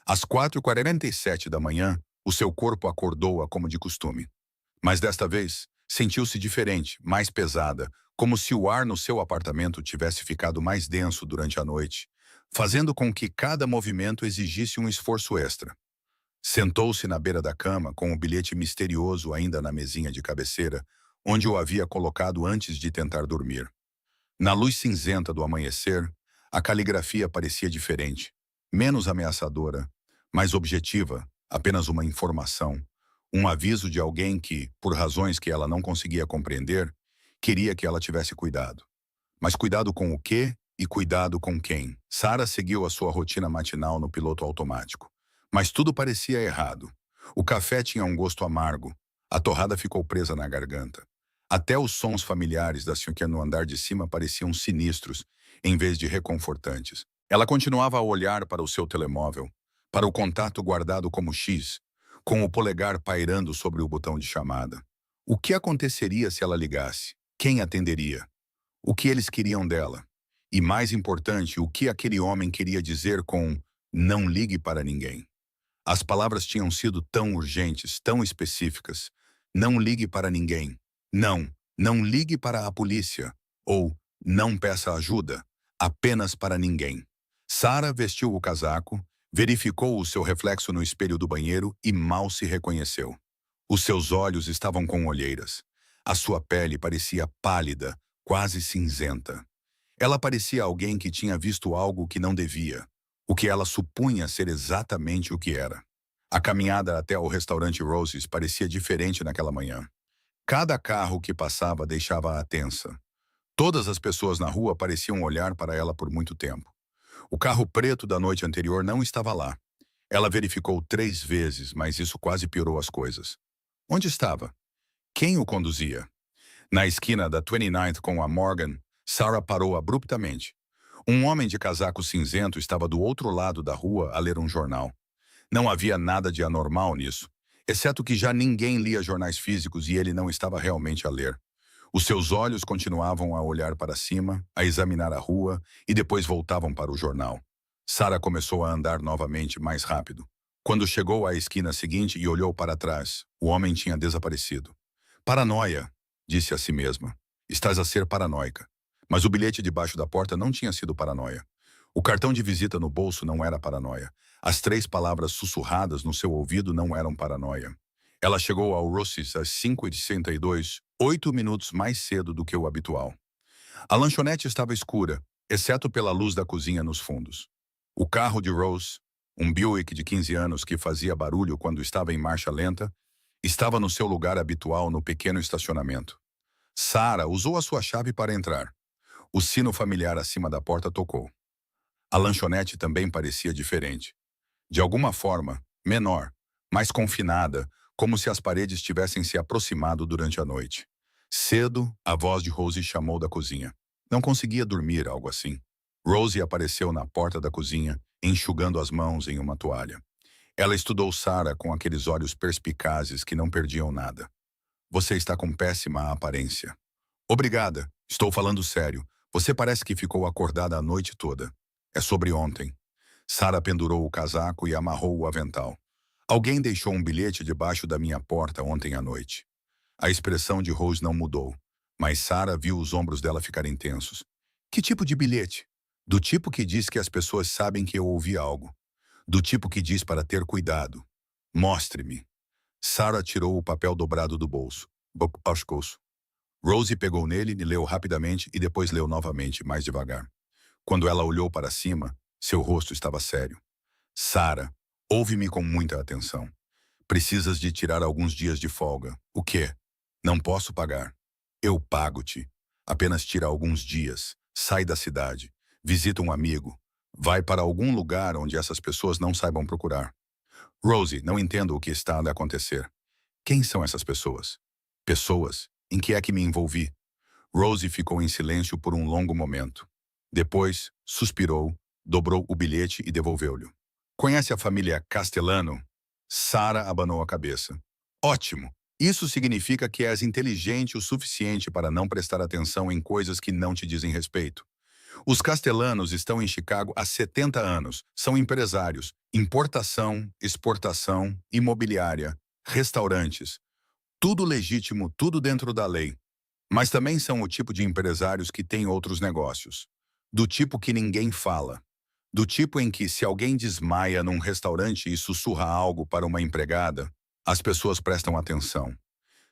Às 4h47 da manhã, o seu corpo acordou-a como de costume. Mas desta vez, sentiu-se diferente, mais pesada, como se o ar no seu apartamento tivesse ficado mais denso durante a noite, fazendo com que cada movimento exigisse um esforço extra. Sentou-se na beira da cama com o bilhete misterioso ainda na mesinha de cabeceira, onde o havia colocado antes de tentar dormir. Na luz cinzenta do amanhecer, a caligrafia parecia diferente, menos ameaçadora, mais objetiva, apenas uma informação, um aviso de alguém que, por razões que ela não conseguia compreender, queria que ela tivesse cuidado. Mas cuidado com o quê e cuidado com quem? Sarah seguiu a sua rotina matinal no piloto automático. Mas tudo parecia errado. O café tinha um gosto amargo. A torrada ficou presa na garganta. Até os sons familiares da senhora no andar de cima pareciam sinistros, em vez de reconfortantes. Ela continuava a olhar para o seu telemóvel, para o contato guardado como X, com o polegar pairando sobre o botão de chamada. O que aconteceria se ela ligasse? Quem atenderia? O que eles queriam dela? E mais importante, o que aquele homem queria dizer com "não ligue para ninguém"? As palavras tinham sido tão urgentes, tão específicas. Não ligue para ninguém. Não, não ligue para a polícia. Ou não peça ajuda. Apenas para ninguém. Sarah vestiu o casaco, verificou o seu reflexo no espelho do banheiro e mal se reconheceu. Os seus olhos estavam com olheiras. A sua pele parecia pálida, quase cinzenta. Ela parecia alguém que tinha visto algo que não devia, o que ela supunha ser exatamente o que era. A caminhada até o restaurante Roses parecia diferente naquela manhã. Cada carro que passava deixava-a tensa. Todas as pessoas na rua pareciam olhar para ela por muito tempo. O carro preto da noite anterior não estava lá. Ela verificou 3 vezes, mas isso quase piorou as coisas. Onde estava? Quem o conduzia? Na esquina da 29th com a Morgan, Sarah parou abruptamente. Um homem de casaco cinzento estava do outro lado da rua a ler um jornal. Não havia nada de anormal nisso, exceto que já ninguém lia jornais físicos e ele não estava realmente a ler. Os seus olhos continuavam a olhar para cima, a examinar a rua e depois voltavam para o jornal. Sarah começou a andar novamente mais rápido. Quando chegou à esquina seguinte e olhou para trás, o homem tinha desaparecido. Paranoia, disse a si mesma. Estás a ser paranoica. Mas o bilhete debaixo da porta não tinha sido paranoia. O cartão de visita no bolso não era paranoia. As 3 palavras sussurradas no seu ouvido não eram paranoia. Ela chegou ao Rossi's às 5h62, 8 minutos mais cedo do que o habitual. A lanchonete estava escura, exceto pela luz da cozinha nos fundos. O carro de Rose, um Buick de 15 anos que fazia barulho quando estava em marcha lenta, estava no seu lugar habitual no pequeno estacionamento. Sarah usou a sua chave para entrar. O sino familiar acima da porta tocou. A lanchonete também parecia diferente. De alguma forma, menor, mais confinada, como se as paredes tivessem se aproximado durante a noite. Cedo, a voz de Rose chamou da cozinha. Não conseguia dormir, algo assim. Rose apareceu na porta da cozinha, enxugando as mãos em uma toalha. Ela estudou Sarah com aqueles olhos perspicazes que não perdiam nada. Você está com péssima aparência. Obrigada, estou falando sério. Você parece que ficou acordada a noite toda. É sobre ontem. Sarah pendurou o casaco e amarrou o avental. Alguém deixou um bilhete debaixo da minha porta ontem à noite. A expressão de Rose não mudou, mas Sarah viu os ombros dela ficarem tensos. Que tipo de bilhete? Do tipo que diz que as pessoas sabem que eu ouvi algo. Do tipo que diz para ter cuidado. Mostre-me. Sarah tirou o papel dobrado do bolso. Pescoço. Rose pegou nele e leu rapidamente e depois leu novamente, mais devagar. Quando ela olhou para cima, seu rosto estava sério. Sarah, ouve-me com muita atenção. Precisas de tirar alguns dias de folga. O quê? Não posso pagar. Eu pago-te. Apenas tira alguns dias. Sai da cidade. Visita um amigo. Vai para algum lugar onde essas pessoas não saibam procurar. Rosie, não entendo o que está a acontecer. Quem são essas pessoas? Pessoas? Em que é que me envolvi? Rosie ficou em silêncio por um longo momento. Depois, suspirou, dobrou o bilhete e devolveu-lhe. Conhece a família Castellano? Sarah abanou a cabeça. Ótimo! Isso significa que és inteligente o suficiente para não prestar atenção em coisas que não te dizem respeito. Os Castellanos estão em Chicago há 70 anos. São empresários. Importação, exportação, imobiliária, restaurantes. Tudo legítimo, tudo dentro da lei. Mas também são o tipo de empresários que têm outros negócios. Do tipo que ninguém fala. Do tipo em que se alguém desmaia num restaurante e sussurra algo para uma empregada, as pessoas prestam atenção.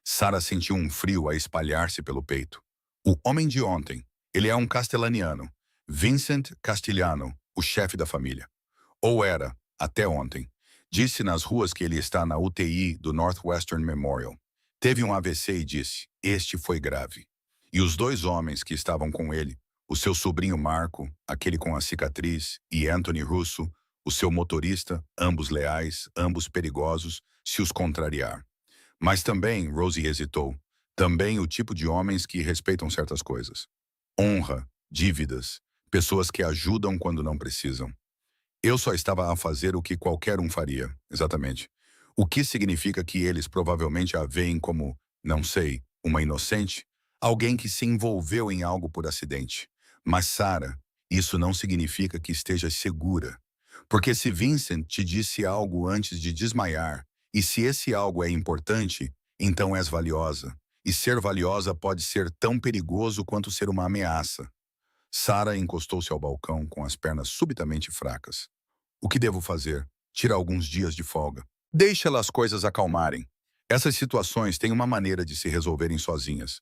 Sarah sentiu um frio a espalhar-se pelo peito. O homem de ontem, ele é um castelaniano. Vincent Castigliano, o chefe da família. Ou era, até ontem. Disse nas ruas que ele está na UTI do Northwestern Memorial. Teve um AVC e disse, este foi grave. E os 2 homens que estavam com ele, o seu sobrinho Marco, aquele com a cicatriz, e Anthony Russo, o seu motorista, ambos leais, ambos perigosos, se os contrariar. Mas também, Rosie hesitou, também o tipo de homens que respeitam certas coisas. Honra, dívidas, pessoas que ajudam quando não precisam. Eu só estava a fazer o que qualquer um faria, exatamente. O que significa que eles provavelmente a veem como, não sei, uma inocente, alguém que se envolveu em algo por acidente. Mas, Sarah, isso não significa que esteja segura. Porque se Vincent te disse algo antes de desmaiar, e se esse algo é importante, então és valiosa. E ser valiosa pode ser tão perigoso quanto ser uma ameaça. Sarah encostou-se ao balcão com as pernas subitamente fracas. O que devo fazer? Tira alguns dias de folga. Deixa as coisas acalmarem. Essas situações têm uma maneira de se resolverem sozinhas.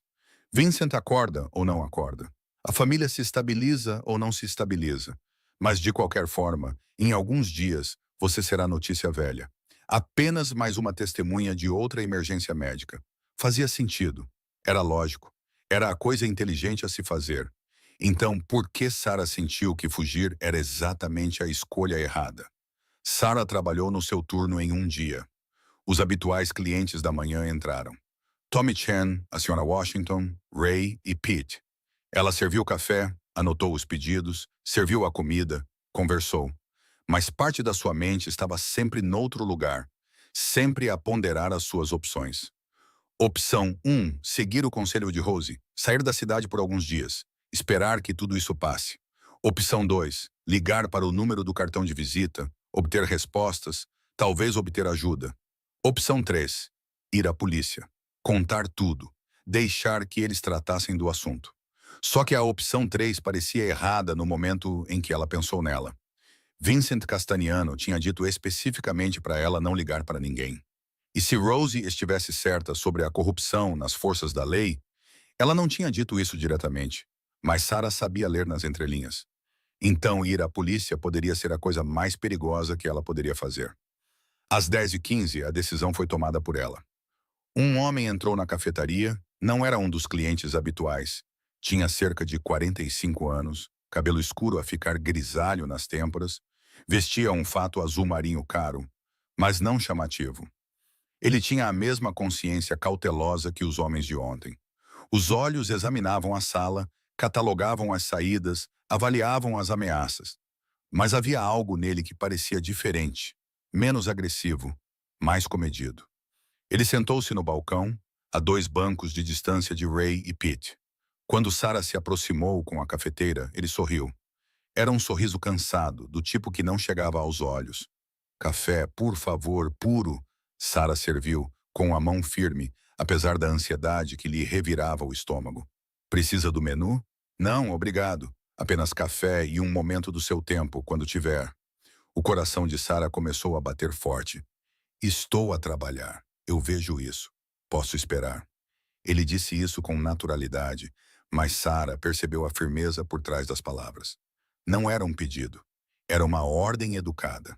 Vincent acorda ou não acorda. A família se estabiliza ou não se estabiliza. Mas, de qualquer forma, em alguns dias, você será notícia velha. Apenas mais uma testemunha de outra emergência médica. Fazia sentido. Era lógico. Era a coisa inteligente a se fazer. Então, por que Sarah sentiu que fugir era exatamente a escolha errada? Sarah trabalhou no seu turno em um dia. Os habituais clientes da manhã entraram. Tommy Chen, a Sra. Washington, Ray e Pete. Ela serviu o café, anotou os pedidos, serviu a comida, conversou. Mas parte da sua mente estava sempre noutro lugar, sempre a ponderar as suas opções. Opção 1, seguir o conselho de Rose, sair da cidade por alguns dias, esperar que tudo isso passe. Opção 2, ligar para o número do cartão de visita, obter respostas, talvez obter ajuda. Opção 3, ir à polícia. contar tudo, deixar que eles tratassem do assunto. Só que a opção 3 parecia errada no momento em que ela pensou nela. Vincent Castaniano tinha dito especificamente para ela não ligar para ninguém. E se Rosie estivesse certa sobre a corrupção nas forças da lei, ela não tinha dito isso diretamente, mas Sarah sabia ler nas entrelinhas. Então ir à polícia poderia ser a coisa mais perigosa que ela poderia fazer. Às 10h15, a decisão foi tomada por ela. Um homem entrou na cafetaria, não era um dos clientes habituais. Tinha cerca de 45 anos, cabelo escuro a ficar grisalho nas têmporas, vestia um fato azul marinho caro, mas não chamativo. Ele tinha a mesma consciência cautelosa que os homens de ontem. Os olhos examinavam a sala, catalogavam as saídas, avaliavam as ameaças. Mas havia algo nele que parecia diferente, menos agressivo, mais comedido. Ele sentou-se no balcão, a 2 bancos de distância de Ray e Pete. Quando Sarah se aproximou com a cafeteira, ele sorriu. Era um sorriso cansado, do tipo que não chegava aos olhos. Café, por favor, puro. Sarah serviu, com a mão firme, apesar da ansiedade que lhe revirava o estômago. Precisa do menu? Não, obrigado. Apenas café e um momento do seu tempo, quando tiver. O coração de Sarah começou a bater forte. Estou a trabalhar. Eu vejo isso. Posso esperar. Ele disse isso com naturalidade, mas Sarah percebeu a firmeza por trás das palavras. Não era um pedido. Era uma ordem educada.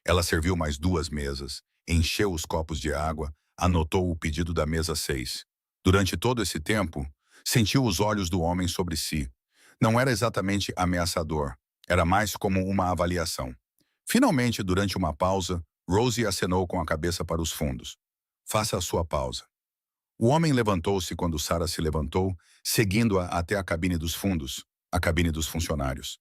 Ela serviu mais 2 mesas, encheu os copos de água, anotou o pedido da mesa 6. Durante todo esse tempo, sentiu os olhos do homem sobre si. Não era exatamente ameaçador, era mais como uma avaliação. Finalmente, durante uma pausa, Rosie acenou com a cabeça para os fundos. Faça a sua pausa. O homem levantou-se quando Sarah se levantou, seguindo-a até a cabine dos fundos, a cabine dos funcionários.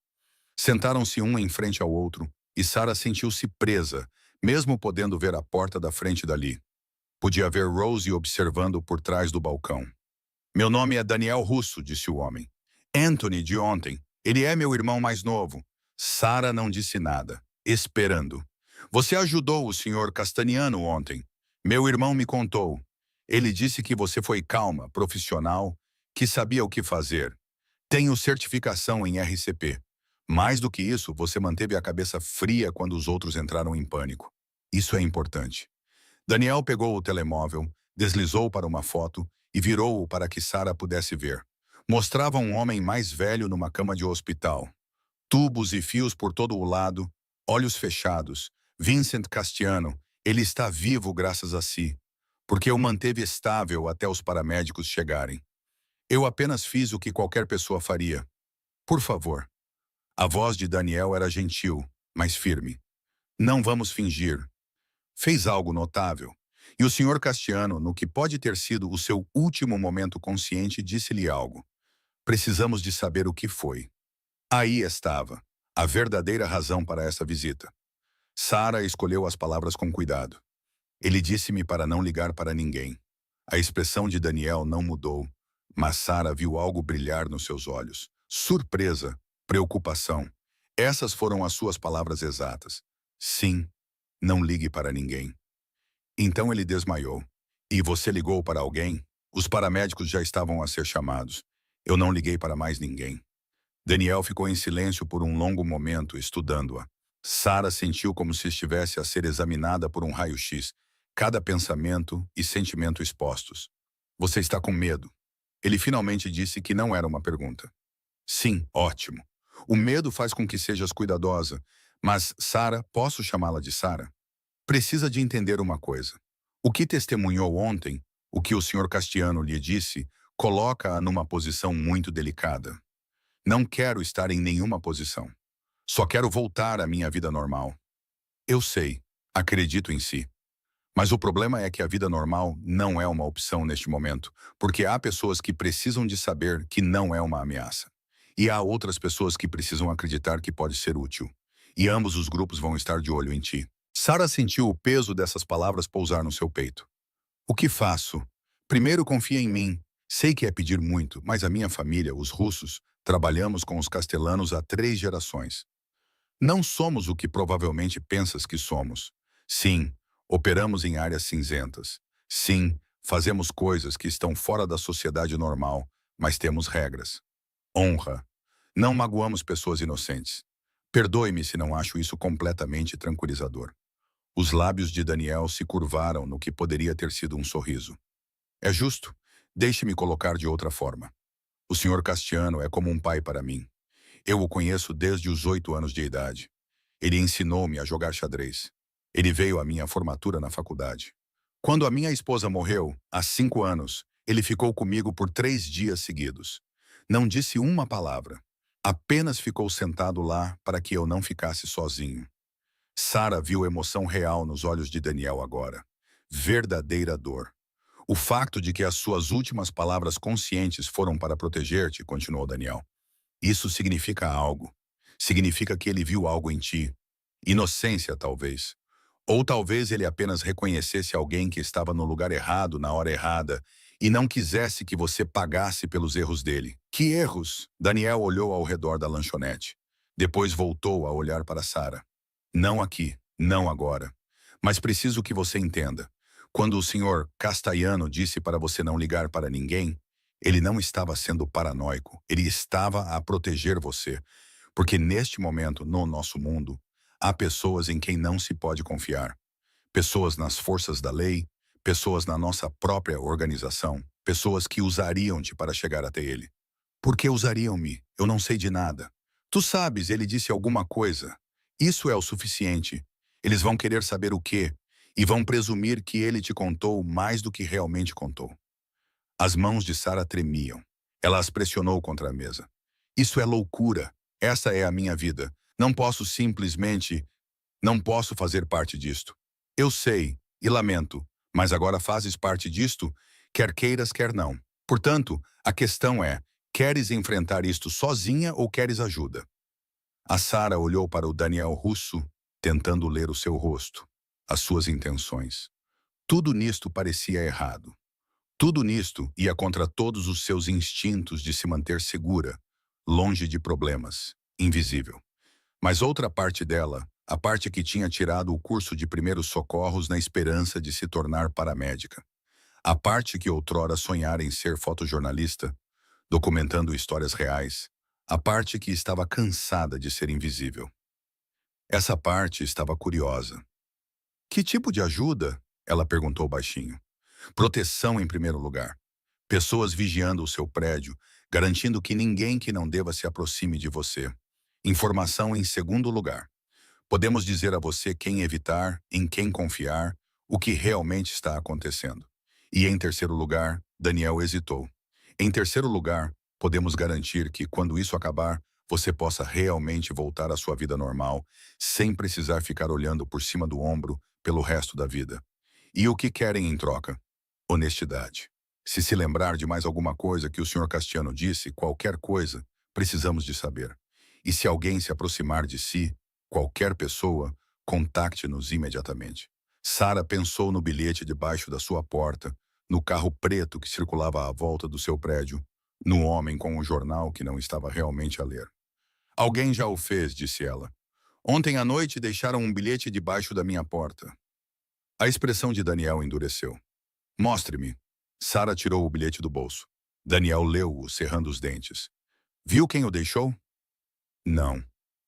Sentaram-se um em frente ao outro, e Sarah sentiu-se presa, mesmo podendo ver a porta da frente dali. Podia ver Rosie observando por trás do balcão. Meu nome é Daniel Russo, disse o homem. Anthony, de ontem. Ele é meu irmão mais novo. Sarah não disse nada, esperando. Você ajudou o senhor Castaniano ontem. Meu irmão me contou. Ele disse que você foi calma, profissional, que sabia o que fazer. Tenho certificação em RCP. Mais do que isso, você manteve a cabeça fria quando os outros entraram em pânico. Isso é importante. Daniel pegou o telemóvel, deslizou para uma foto e virou-o para que Sarah pudesse ver. Mostrava um homem mais velho numa cama de hospital. Tubos e fios por todo o lado, olhos fechados. Vincent Castiano, ele está vivo graças a si, porque o manteve estável até os paramédicos chegarem. Eu apenas fiz o que qualquer pessoa faria. Por favor. A voz de Daniel era gentil, mas firme. Não vamos fingir. Fez algo notável. E o senhor Castiano, no que pode ter sido o seu último momento consciente, disse-lhe algo. Precisamos de saber o que foi. Aí estava, a verdadeira razão para essa visita. Sarah escolheu as palavras com cuidado. Ele disse-me para não ligar para ninguém. A expressão de Daniel não mudou, mas Sarah viu algo brilhar nos seus olhos. Surpresa, preocupação. Essas foram as suas palavras exatas. Sim, não ligue para ninguém. Então ele desmaiou. E você ligou para alguém? Os paramédicos já estavam a ser chamados. Eu não liguei para mais ninguém. Daniel ficou em silêncio por um longo momento, estudando-a. Sarah sentiu como se estivesse a ser examinada por um raio-x, cada pensamento e sentimento expostos. Você está com medo? Ele finalmente disse que não era uma pergunta. Sim, ótimo. O medo faz com que sejas cuidadosa, mas Sarah, posso chamá-la de Sarah? Precisa de entender uma coisa. O que testemunhou ontem, o que o senhor Castiano lhe disse, coloca-a numa posição muito delicada. Não quero estar em nenhuma posição. Só quero voltar à minha vida normal. Eu sei, acredito em si. Mas o problema é que a vida normal não é uma opção neste momento, porque há pessoas que precisam de saber que não é uma ameaça. E há outras pessoas que precisam acreditar que pode ser útil. E ambos os grupos vão estar de olho em ti. Sarah sentiu o peso dessas palavras pousar no seu peito. O que faço? Primeiro, confia em mim. Sei que é pedir muito, mas a minha família, os russos, trabalhamos com os castelanos há 3 gerações. Não somos o que provavelmente pensas que somos. Sim, operamos em áreas cinzentas. Sim, Fazemos coisas que estão fora da sociedade normal, mas temos regras. Honra. Não magoamos pessoas inocentes. Perdoe-me se não acho isso completamente tranquilizador. Os lábios de Daniel se curvaram no que poderia ter sido um sorriso. É justo. Deixe-me colocar de outra forma. O Sr. Castiano é como um pai para mim. Eu o conheço desde os 8 anos de idade. Ele ensinou-me a jogar xadrez. Ele veio à minha formatura na faculdade. Quando a minha esposa morreu, há 5 anos, ele ficou comigo por 3 dias seguidos. Não disse uma palavra. Apenas ficou sentado lá para que eu não ficasse sozinho. Sara viu emoção real nos olhos de Daniel agora. Verdadeira dor. O facto de que as suas últimas palavras conscientes foram para proteger-te, continuou Daniel. Isso significa algo. Significa que ele viu algo em ti. Inocência, talvez. Ou talvez ele apenas reconhecesse alguém que estava no lugar errado, na hora errada, e não quisesse que você pagasse pelos erros dele. Que erros? Daniel olhou ao redor da lanchonete. Depois voltou a olhar para Sara. Não aqui, não agora. Mas preciso que você entenda. Quando o senhor Castellano disse para você não ligar para ninguém, ele não estava sendo paranoico. Ele estava a proteger você. Porque neste momento, no nosso mundo, há pessoas em quem não se pode confiar. Pessoas nas forças da lei, pessoas na nossa própria organização, pessoas que usariam-te para chegar até ele. Por que usariam-me? Eu não sei de nada. Tu sabes, ele disse alguma coisa. Isso é o suficiente. Eles vão querer saber o quê, e vão presumir que ele te contou mais do que realmente contou. As mãos de Sara tremiam. Ela as pressionou contra a mesa. Isso é loucura. Essa é a minha vida. Não posso simplesmente... Não posso fazer parte disto. Eu sei, e lamento, mas agora fazes parte disto, quer queiras, quer não. Portanto, a questão é, queres enfrentar isto sozinha ou queres ajuda? A Sara olhou para o Daniel Russo, tentando ler o seu rosto, as suas intenções. Tudo nisto parecia errado. Tudo nisto ia contra todos os seus instintos de se manter segura, longe de problemas, invisível. Mas outra parte dela, a parte que tinha tirado o curso de primeiros socorros na esperança de se tornar paramédica. A parte que outrora sonhara em ser fotojornalista, documentando histórias reais. A parte que estava cansada de ser invisível. Essa parte estava curiosa. Que tipo de ajuda? Ela perguntou baixinho. Proteção em primeiro lugar. Pessoas vigiando o seu prédio, garantindo que ninguém que não deva se aproxime de você. Informação em segundo lugar. Podemos dizer a você quem evitar, em quem confiar, o que realmente está acontecendo. E em terceiro lugar, Daniel hesitou. Em terceiro lugar, podemos garantir que, quando isso acabar, você possa realmente voltar à sua vida normal, sem precisar ficar olhando por cima do ombro pelo resto da vida. E o que querem em troca? Honestidade. Se lembrar de mais alguma coisa que o Sr. Castiano disse, qualquer coisa, precisamos de saber. E se alguém se aproximar de si, qualquer pessoa, contacte-nos imediatamente. Sara pensou no bilhete debaixo da sua porta, no carro preto que circulava à volta do seu prédio, no homem com o jornal que não estava realmente a ler. Alguém já o fez, disse ela. Ontem à noite deixaram um bilhete debaixo da minha porta. A expressão de Daniel endureceu. Mostre-me. Sara tirou o bilhete do bolso. Daniel leu-o, cerrando os dentes. Viu quem o deixou? Não.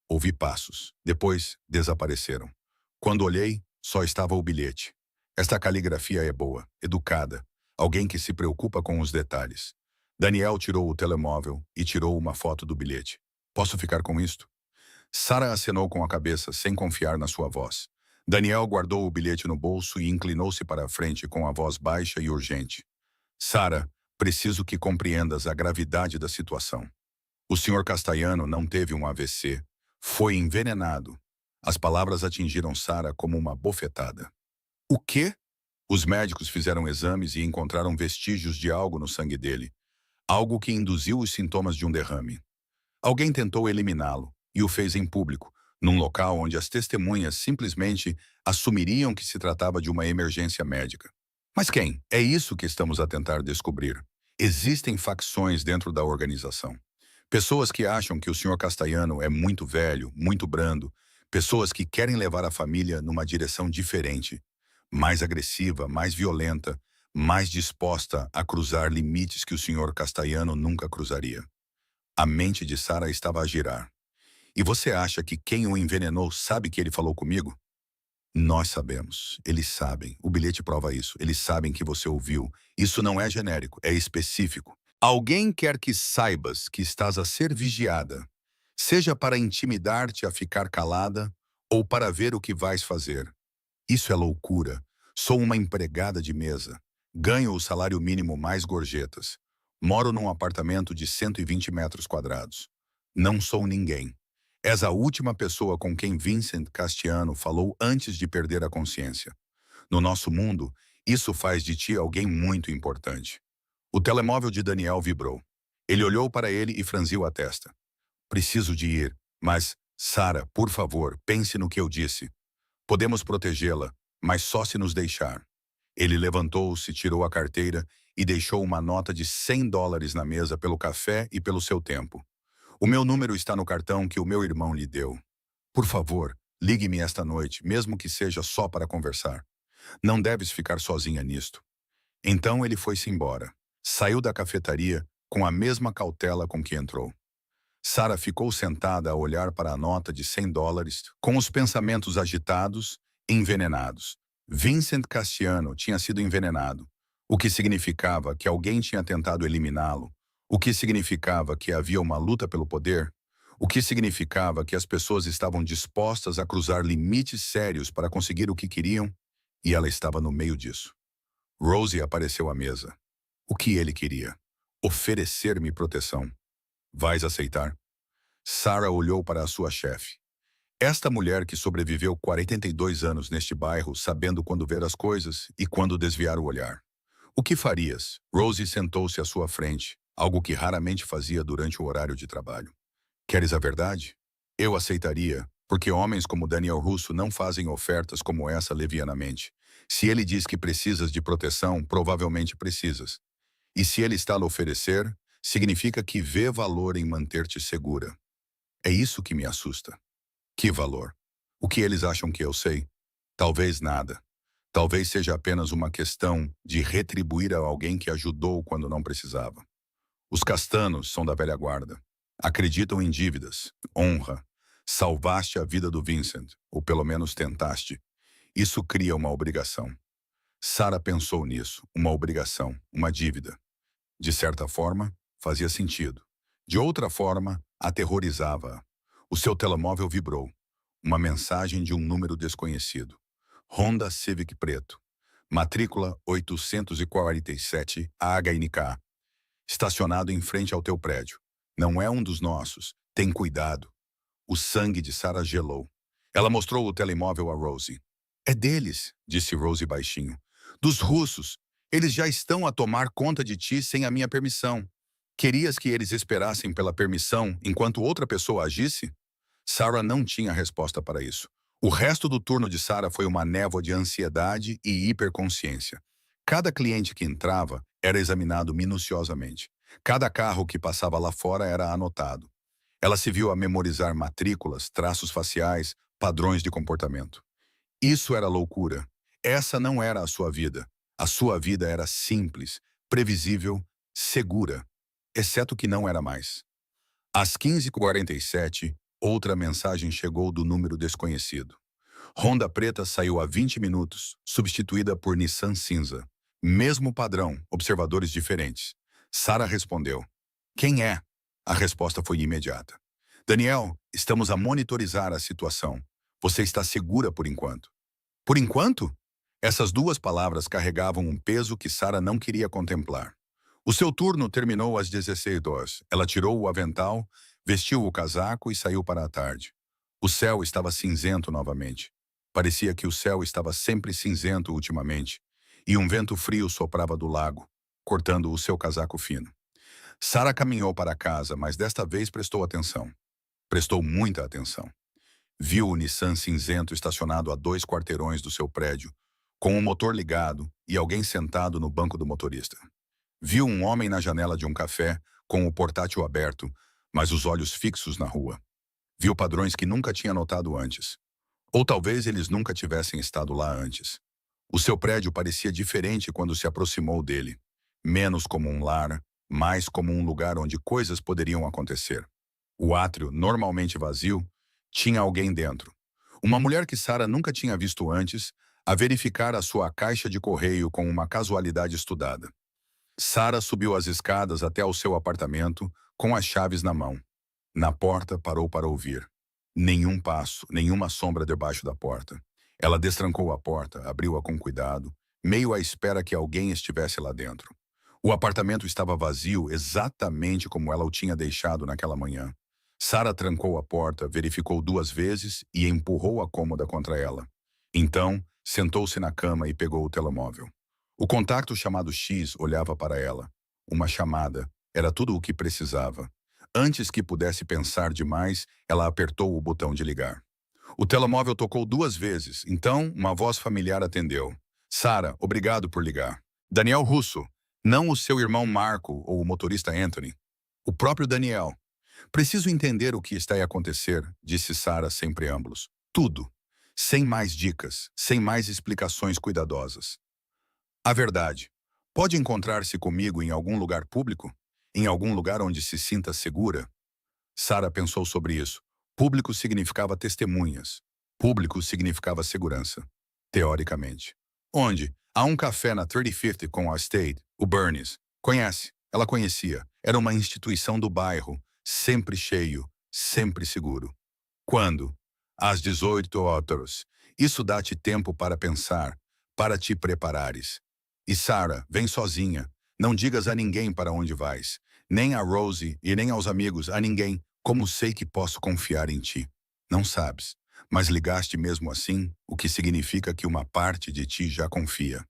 Ouvi passos. Depois, desapareceram. Quando olhei, só estava o bilhete. Esta caligrafia é boa, educada. Alguém que se preocupa com os detalhes. Daniel tirou o telemóvel e tirou uma foto do bilhete. Posso ficar com isto? Sara acenou com a cabeça, sem confiar na sua voz. Daniel guardou o bilhete no bolso e inclinou-se para a frente com a voz baixa e urgente. Sara, preciso que compreendas a gravidade da situação. O Sr. Castellano não teve um AVC. Foi envenenado. As palavras atingiram Sara como uma bofetada. O quê? Os médicos fizeram exames e encontraram vestígios de algo no sangue dele. Algo que induziu os sintomas de um derrame. Alguém tentou eliminá-lo e o fez em público, num local onde as testemunhas simplesmente assumiriam que se tratava de uma emergência médica. Mas quem? É isso que estamos a tentar descobrir. Existem facções dentro da organização. Pessoas que acham que o Sr. Castellano é muito velho, muito brando. Pessoas que querem levar a família numa direção diferente. Mais agressiva, mais violenta, mais disposta a cruzar limites que o Sr. Castellano nunca cruzaria. A mente de Sarah estava a girar. E você acha que quem o envenenou sabe que ele falou comigo? Nós sabemos. Eles sabem. O bilhete prova isso. Eles sabem que você ouviu. Isso não é genérico, é específico. Alguém quer que saibas que estás a ser vigiada, seja para intimidar-te a ficar calada ou para ver o que vais fazer. Isso é loucura. Sou uma empregada de mesa. Ganho o salário mínimo mais gorjetas. Moro num apartamento de 120 metros quadrados. Não sou ninguém. És a última pessoa com quem Vincent Castiano falou antes de perder a consciência. No nosso mundo, isso faz de ti alguém muito importante. O telemóvel de Daniel vibrou. Ele olhou para ele e franziu a testa. Preciso de ir, mas, Sarah, por favor, pense no que eu disse. Podemos protegê-la, mas só se nos deixar. Ele levantou-se, tirou a carteira e deixou uma nota de $100 na mesa pelo café e pelo seu tempo. O meu número está no cartão que o meu irmão lhe deu. Por favor, ligue-me esta noite, mesmo que seja só para conversar. Não deves ficar sozinha nisto. Então ele foi-se embora. Saiu da cafetaria com a mesma cautela com que entrou. Sarah ficou sentada a olhar para a nota de $100, com os pensamentos agitados e envenenados. Vincent Castiano tinha sido envenenado, o que significava que alguém tinha tentado eliminá-lo, o que significava que havia uma luta pelo poder, o que significava que as pessoas estavam dispostas a cruzar limites sérios para conseguir o que queriam, e ela estava no meio disso. Rosie apareceu à mesa. O que ele queria? Oferecer-me proteção. Vais aceitar? Sarah olhou para a sua chefe. Esta mulher que sobreviveu 42 anos neste bairro, sabendo quando ver as coisas e quando desviar o olhar. O que farias? Rosie sentou-se à sua frente, algo que raramente fazia durante o horário de trabalho. Queres a verdade? Eu aceitaria, porque homens como Daniel Russo não fazem ofertas como essa levianamente. Se ele diz que precisas de proteção, provavelmente precisas. E se ele está a oferecer, significa que vê valor em manter-te segura. É isso que me assusta. Que valor? O que eles acham que eu sei? Talvez nada. Talvez seja apenas uma questão de retribuir a alguém que ajudou quando não precisava. Os Castanos são da velha guarda. Acreditam em dívidas, honra. Salvaste a vida do Vincent, ou pelo menos tentaste. Isso cria uma obrigação. Sarah pensou nisso, uma obrigação, uma dívida. De certa forma, fazia sentido. De outra forma, aterrorizava-a. O seu telemóvel vibrou. Uma mensagem de um número desconhecido. Honda Civic preto. Matrícula 847 AHNK. Estacionado em frente ao teu prédio. Não é um dos nossos. Tem cuidado. O sangue de Sarah gelou. Ela mostrou o telemóvel a Rosie. É deles, disse Rosie baixinho. Dos russos. Eles já estão a tomar conta de ti sem a minha permissão. Querias que eles esperassem pela permissão enquanto outra pessoa agisse? Sarah não tinha resposta para isso. O resto do turno de Sarah foi uma névoa de ansiedade e hiperconsciência. Cada cliente que entrava era examinado minuciosamente. Cada carro que passava lá fora era anotado. Ela se viu a memorizar matrículas, traços faciais, padrões de comportamento. Isso era loucura. Essa não era a sua vida. A sua vida era simples, previsível, segura. Exceto que não era mais. Às 15h47, outra mensagem chegou do número desconhecido. Honda preta saiu há 20 minutos, substituída por Nissan cinza. Mesmo padrão, observadores diferentes. Sarah respondeu. Quem é? A resposta foi imediata. Daniel, estamos a monitorizar a situação. Você está segura por enquanto. Por enquanto? Essas duas palavras carregavam um peso que Sarah não queria contemplar. O seu turno terminou às 16h. Ela tirou o avental, vestiu o casaco e saiu para a tarde. O céu estava cinzento novamente. Parecia que o céu estava sempre cinzento ultimamente, e um vento frio soprava do lago, cortando o seu casaco fino. Sarah caminhou para casa, mas desta vez prestou atenção. Prestou muita atenção. Viu o Nissan cinzento estacionado a 2 quarteirões do seu prédio, com o motor ligado e alguém sentado no banco do motorista. Viu um homem na janela de um café, com o portátil aberto, mas os olhos fixos na rua. Viu padrões que nunca tinha notado antes. Ou talvez eles nunca tivessem estado lá antes. O seu prédio parecia diferente quando se aproximou dele. Menos como um lar, mais como um lugar onde coisas poderiam acontecer. O átrio, normalmente vazio, tinha alguém dentro. Uma mulher que Sarah nunca tinha visto antes, a verificar a sua caixa de correio com uma casualidade estudada. Sarah subiu as escadas até ao seu apartamento, com as chaves na mão. Na porta, parou para ouvir. Nenhum passo, nenhuma sombra debaixo da porta. Ela destrancou a porta, abriu-a com cuidado, meio à espera que alguém estivesse lá dentro. O apartamento estava vazio exatamente como ela o tinha deixado naquela manhã. Sarah trancou a porta, verificou 2 vezes e empurrou a cômoda contra ela. Então, sentou-se na cama e pegou o telemóvel. O contacto chamado X olhava para ela. Uma chamada. Era tudo o que precisava. Antes que pudesse pensar demais, ela apertou o botão de ligar. O telemóvel tocou 2 vezes, então uma voz familiar atendeu. Sarah, obrigado por ligar. Daniel Russo, não o seu irmão Marco ou o motorista Anthony. O próprio Daniel. Preciso entender o que está a acontecer, disse Sarah sem preâmbulos. Tudo. Sem mais dicas, sem mais explicações cuidadosas. A verdade. Pode encontrar-se comigo em algum lugar público? Em algum lugar onde se sinta segura? Sarah pensou sobre isso. Público significava testemunhas. Público significava segurança. Teoricamente. Onde? Há um café na 35th com a State, o Bernie's. Conhece? Ela conhecia. Era uma instituição do bairro. Sempre cheio. Sempre seguro. Quando? Às 18 horas. Isso dá-te tempo para pensar, para te preparares. E Sarah, vem sozinha. Não digas a ninguém para onde vais. Nem a Rosie e nem aos amigos, a ninguém. Como sei que posso confiar em ti? Não sabes, mas ligaste mesmo assim, o que significa que uma parte de ti já confia.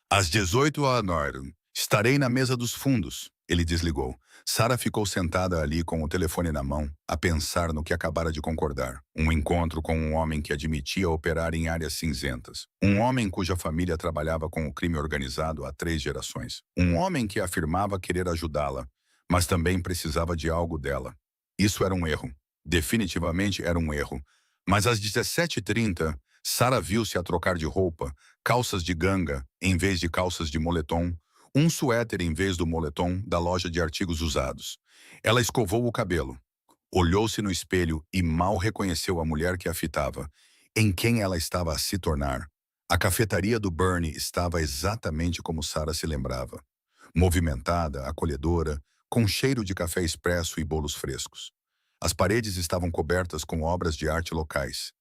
Às 18 horas, estarei na mesa dos fundos. Ele desligou. Sarah ficou sentada ali com o telefone na mão, a pensar no que acabara de concordar. Um encontro com um homem que admitia operar em áreas cinzentas. Um homem cuja família trabalhava com o crime organizado há 3 gerações. Um homem que afirmava querer ajudá-la, mas também precisava de algo dela. Isso era um erro. Definitivamente era um erro. Mas às 17h30, Sarah viu-se a trocar de roupa, calças de ganga em vez de calças de moletom, um suéter em vez do moletom da loja de artigos usados. Ela escovou o cabelo, olhou-se no espelho e mal reconheceu a mulher que a fitava, em quem ela estava a se tornar. A cafetaria do Bernie estava exatamente como Sarah se lembrava. Movimentada, acolhedora, com cheiro de café expresso e bolos frescos. As paredes estavam cobertas com obras de arte locais.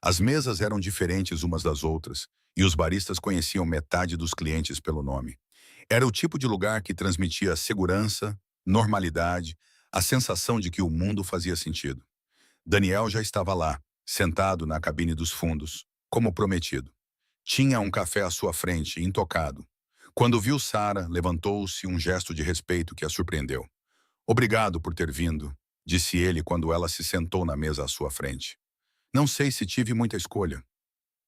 As mesas eram diferentes umas das outras, e os baristas conheciam metade dos clientes pelo nome. Era o tipo de lugar que transmitia segurança, normalidade, a sensação de que o mundo fazia sentido. Daniel já estava lá, sentado na cabine dos fundos, como prometido. Tinha um café à sua frente, intocado. Quando viu Sarah, levantou-se um gesto de respeito que a surpreendeu. Obrigado por ter vindo, disse ele quando ela se sentou na mesa à sua frente. Não sei se tive muita escolha.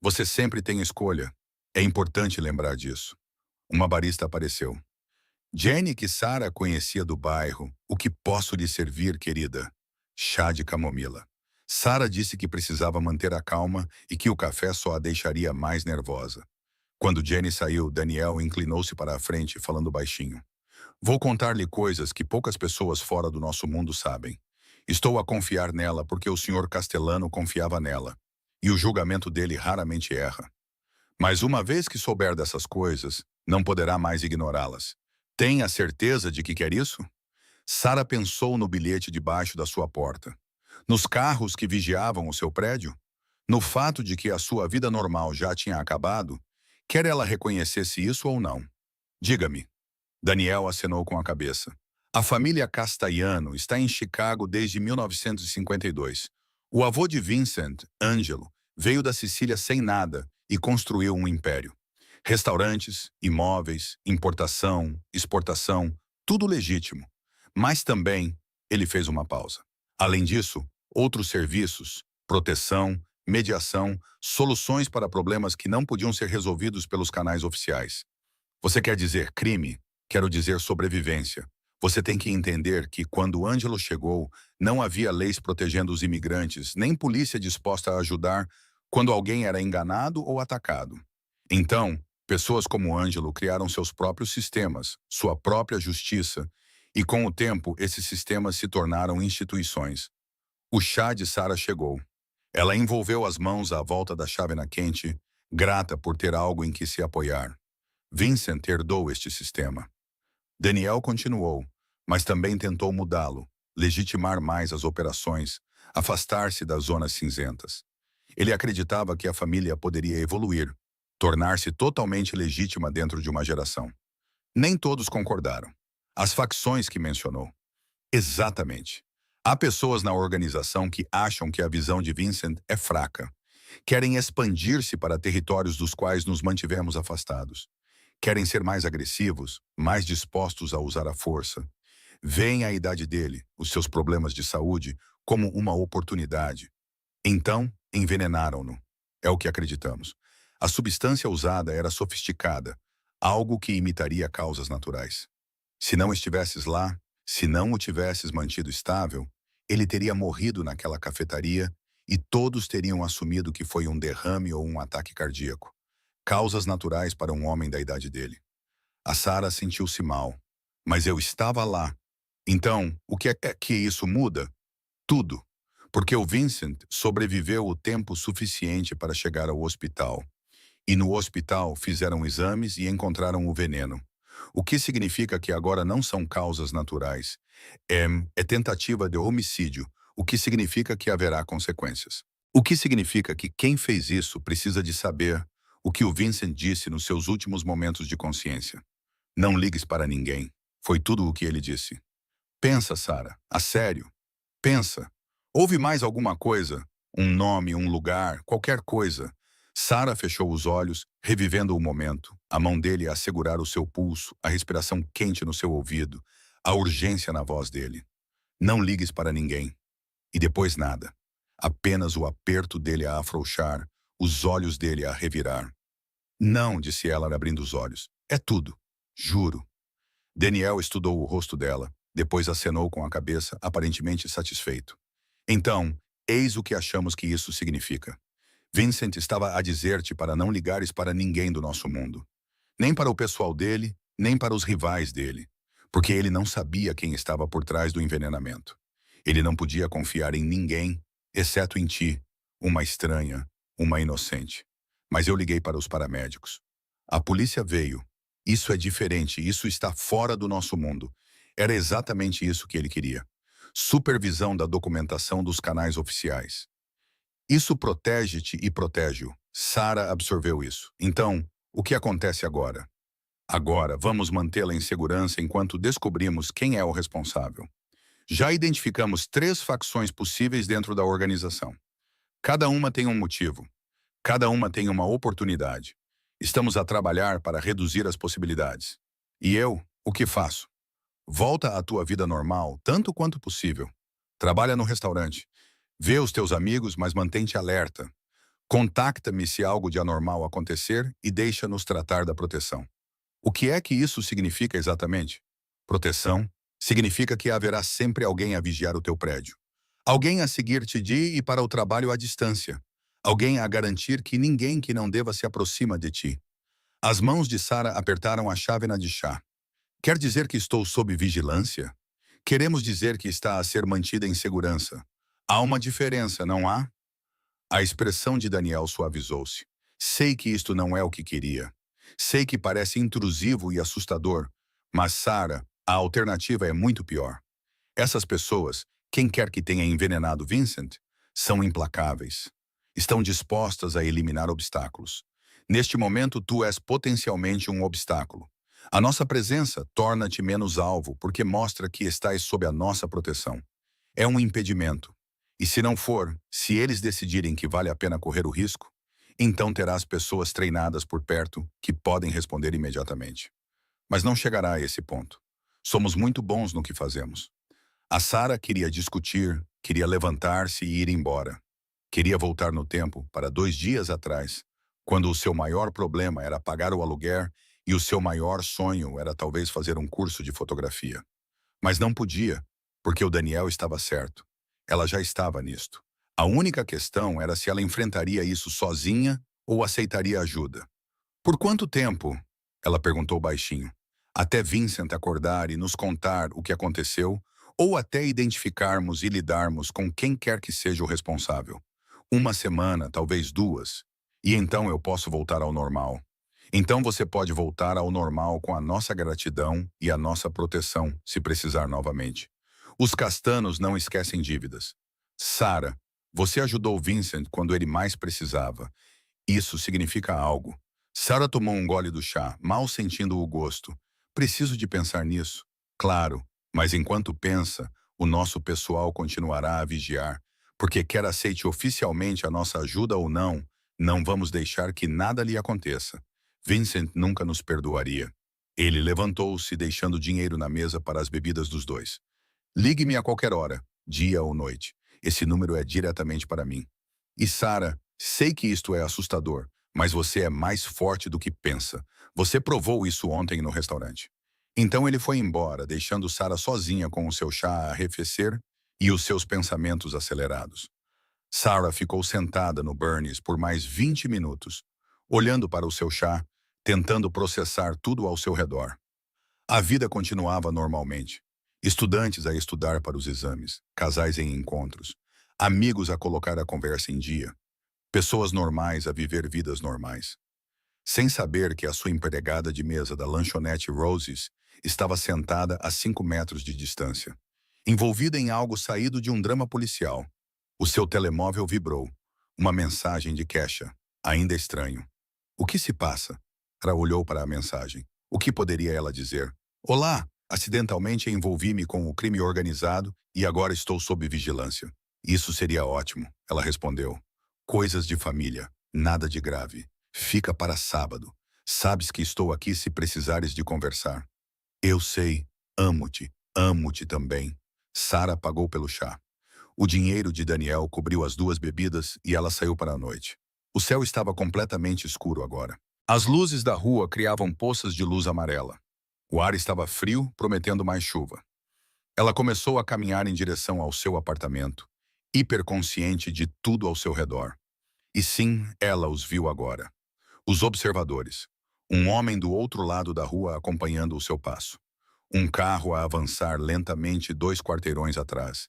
Você sempre tem escolha. É importante lembrar disso. Uma barista apareceu. Jenny, que Sarah conhecia do bairro. O que posso lhe servir, querida? Chá de camomila. Sarah disse que precisava manter a calma e que o café só a deixaria mais nervosa. Quando Jenny saiu, Daniel inclinou-se para a frente, falando baixinho. Vou contar-lhe coisas que poucas pessoas fora do nosso mundo sabem. Estou a confiar nela porque o Sr. Castellano confiava nela. E o julgamento dele raramente erra. Mas uma vez que souber dessas coisas, não poderá mais ignorá-las. Tem a certeza de que quer isso? Sarah pensou no bilhete debaixo da sua porta. Nos carros que vigiavam o seu prédio? No fato de que a sua vida normal já tinha acabado? Quer ela reconhecesse isso ou não? Diga-me. Daniel acenou com a cabeça. A família Castellano está em Chicago desde 1952. O avô de Vincent, Angelo, veio da Sicília sem nada e construiu um império. Restaurantes, imóveis, importação, exportação, tudo legítimo. Mas também, ele fez uma pausa. Além disso, outros serviços, proteção, mediação, soluções para problemas que não podiam ser resolvidos pelos canais oficiais. Você quer dizer crime? Quero dizer sobrevivência. Você tem que entender que, quando Angelo chegou, não havia leis protegendo os imigrantes, nem polícia disposta a ajudar quando alguém era enganado ou atacado. Então, pessoas como Ângelo criaram seus próprios sistemas, sua própria justiça, e com o tempo esses sistemas se tornaram instituições. O chá de Sara chegou. Ela envolveu as mãos à volta da chávena quente, grata por ter algo em que se apoiar. Vincent herdou este sistema. Daniel continuou, mas também tentou mudá-lo, legitimar mais as operações, afastar-se das zonas cinzentas. Ele acreditava que a família poderia evoluir, tornar-se totalmente legítima dentro de uma geração. Nem todos concordaram. As facções que mencionou. Exatamente. Há pessoas na organização que acham que a visão de Vincent é fraca. Querem expandir-se para territórios dos quais nos mantivemos afastados. Querem ser mais agressivos, mais dispostos a usar a força. Veem a idade dele, os seus problemas de saúde, como uma oportunidade. Então, envenenaram-no. É o que acreditamos. A substância usada era sofisticada, algo que imitaria causas naturais. Se não estivesses lá, se não o tivesses mantido estável, ele teria morrido naquela cafetaria e todos teriam assumido que foi um derrame ou um ataque cardíaco. Causas naturais para um homem da idade dele. A Sarah sentiu-se mal. Mas eu estava lá. Então, o que é que isso muda? Tudo. Porque o Vincent sobreviveu o tempo suficiente para chegar ao hospital. E no hospital fizeram exames e encontraram o veneno. O que significa que agora não são causas naturais. É tentativa de homicídio, o que significa que haverá consequências. O que significa que quem fez isso precisa de saber o que o Vincent disse nos seus últimos momentos de consciência. Não ligues para ninguém. Foi tudo o que ele disse. Pensa, Sarah. A sério. Pensa. Houve mais alguma coisa? Um nome, um lugar, qualquer coisa. Sarah fechou os olhos, revivendo o momento, a mão dele a segurar o seu pulso, a respiração quente no seu ouvido, a urgência na voz dele. Não ligues para ninguém. E depois nada. Apenas o aperto dele a afrouxar, os olhos dele a revirar. Não, disse ela, abrindo os olhos. É tudo. Juro. Daniel estudou o rosto dela, depois acenou com a cabeça, aparentemente satisfeito. Então, eis o que achamos que isso significa. Vincent estava a dizer-te para não ligares para ninguém do nosso mundo. Nem para o pessoal dele, nem para os rivais dele. Porque ele não sabia quem estava por trás do envenenamento. Ele não podia confiar em ninguém, exceto em ti, uma estranha, uma inocente. Mas eu liguei para os paramédicos. A polícia veio. Isso é diferente, isso está fora do nosso mundo. Era exatamente isso que ele queria. Supervisão da documentação dos canais oficiais. Isso protege-te e protege-o. Sarah absorveu isso. Então, o que acontece agora? Agora, vamos mantê-la em segurança enquanto descobrimos quem é o responsável. Já identificamos 3 facções possíveis dentro da organização. Cada uma tem um motivo. Cada uma tem uma oportunidade. Estamos a trabalhar para reduzir as possibilidades. E eu, o que faço? Volta à tua vida normal, tanto quanto possível. Trabalha no restaurante. Vê os teus amigos, mas mantém-te alerta. Contacta-me se algo de anormal acontecer e deixa-nos tratar da proteção. O que é que isso significa exatamente? Proteção significa que haverá sempre alguém a vigiar o teu prédio. Alguém a seguir-te de e para o trabalho à distância. Alguém a garantir que ninguém que não deva se aproxima de ti. As mãos de Sarah apertaram a chávena de chá. Quer dizer que estou sob vigilância? Queremos dizer que está a ser mantida em segurança. Há uma diferença, não há? A expressão de Daniel suavizou-se. Sei que isto não é o que queria. Sei que parece intrusivo e assustador, mas Sarah, a alternativa é muito pior. Essas pessoas, quem quer que tenha envenenado Vincent, são implacáveis. Estão dispostas a eliminar obstáculos. Neste momento, tu és potencialmente um obstáculo. A nossa presença torna-te menos alvo porque mostra que estás sob a nossa proteção. É um impedimento. E se não for, se eles decidirem que vale a pena correr o risco, então terás pessoas treinadas por perto que podem responder imediatamente. Mas não chegará a esse ponto. Somos muito bons no que fazemos. A Sarah queria discutir, queria levantar-se e ir embora. Queria voltar no tempo para 2 dias atrás, quando o seu maior problema era pagar o aluguer e o seu maior sonho era talvez fazer um curso de fotografia. Mas não podia, porque o Daniel estava certo. Ela já estava nisto. A única questão era se ela enfrentaria isso sozinha ou aceitaria ajuda. Por quanto tempo? Ela perguntou baixinho. Até Vincent acordar e nos contar o que aconteceu, ou até identificarmos e lidarmos com quem quer que seja o responsável. Uma semana, talvez duas. E então eu posso voltar ao normal. Então você pode voltar ao normal com a nossa gratidão e a nossa proteção, se precisar novamente. Os castanos não esquecem dívidas. Sarah, você ajudou Vincent quando ele mais precisava. Isso significa algo. Sarah tomou um gole do chá, mal sentindo o gosto. Preciso de pensar nisso. Claro, mas enquanto pensa, o nosso pessoal continuará a vigiar, porque quer aceite oficialmente a nossa ajuda ou não, não vamos deixar que nada lhe aconteça. Vincent nunca nos perdoaria. Ele levantou-se, deixando dinheiro na mesa para as bebidas dos dois. Ligue-me a qualquer hora, dia ou noite. Esse número é diretamente para mim. E Sarah, sei que isto é assustador, mas você é mais forte do que pensa. Você provou isso ontem no restaurante. Então ele foi embora, deixando Sarah sozinha com o seu chá a arrefecer e os seus pensamentos acelerados. Sarah ficou sentada no Bernie's por mais 20 minutos, olhando para o seu chá, tentando processar tudo ao seu redor. A vida continuava normalmente. Estudantes a estudar para os exames, casais em encontros, amigos a colocar a conversa em dia, pessoas normais a viver vidas normais. Sem saber que a sua empregada de mesa da lanchonete Roses estava sentada a 5 metros de distância, envolvida em algo saído de um drama policial. O seu telemóvel vibrou. Uma mensagem de Kesha, ainda estranho. O que se passa? Ela olhou para a mensagem. O que poderia ela dizer? Olá, acidentalmente envolvi-me com o crime organizado e agora estou sob vigilância. Isso seria ótimo, ela respondeu. Coisas de família, nada de grave. Fica para sábado. Sabes que estou aqui se precisares de conversar. Eu sei, amo-te também. Sarah pagou pelo chá. O dinheiro de Daniel cobriu as duas bebidas e ela saiu para a noite. O céu estava completamente escuro agora. As luzes da rua criavam poças de luz amarela. O ar estava frio, prometendo mais chuva. Ela começou a caminhar em direção ao seu apartamento, hiperconsciente de tudo ao seu redor. E sim, ela os viu agora. Os observadores. Um homem do outro lado da rua acompanhando o seu passo. Um carro a avançar lentamente 2 quarteirões atrás.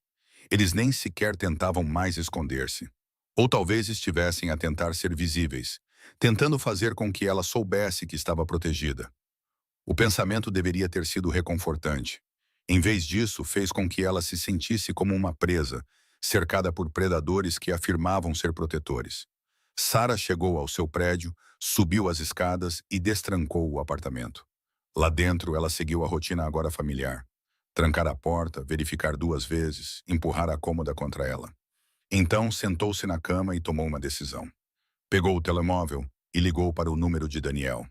Eles nem sequer tentavam mais esconder-se. Ou talvez estivessem a tentar ser visíveis, tentando fazer com que ela soubesse que estava protegida. O pensamento deveria ter sido reconfortante. Em vez disso, fez com que ela se sentisse como uma presa, cercada por predadores que afirmavam ser protetores. Sarah chegou ao seu prédio, subiu as escadas e destrancou o apartamento. Lá dentro, ela seguiu a rotina agora familiar. Trancar a porta, verificar 2 vezes, empurrar a cômoda contra ela. Então, sentou-se na cama e tomou uma decisão. Pegou o telemóvel e ligou para o número de Daniel.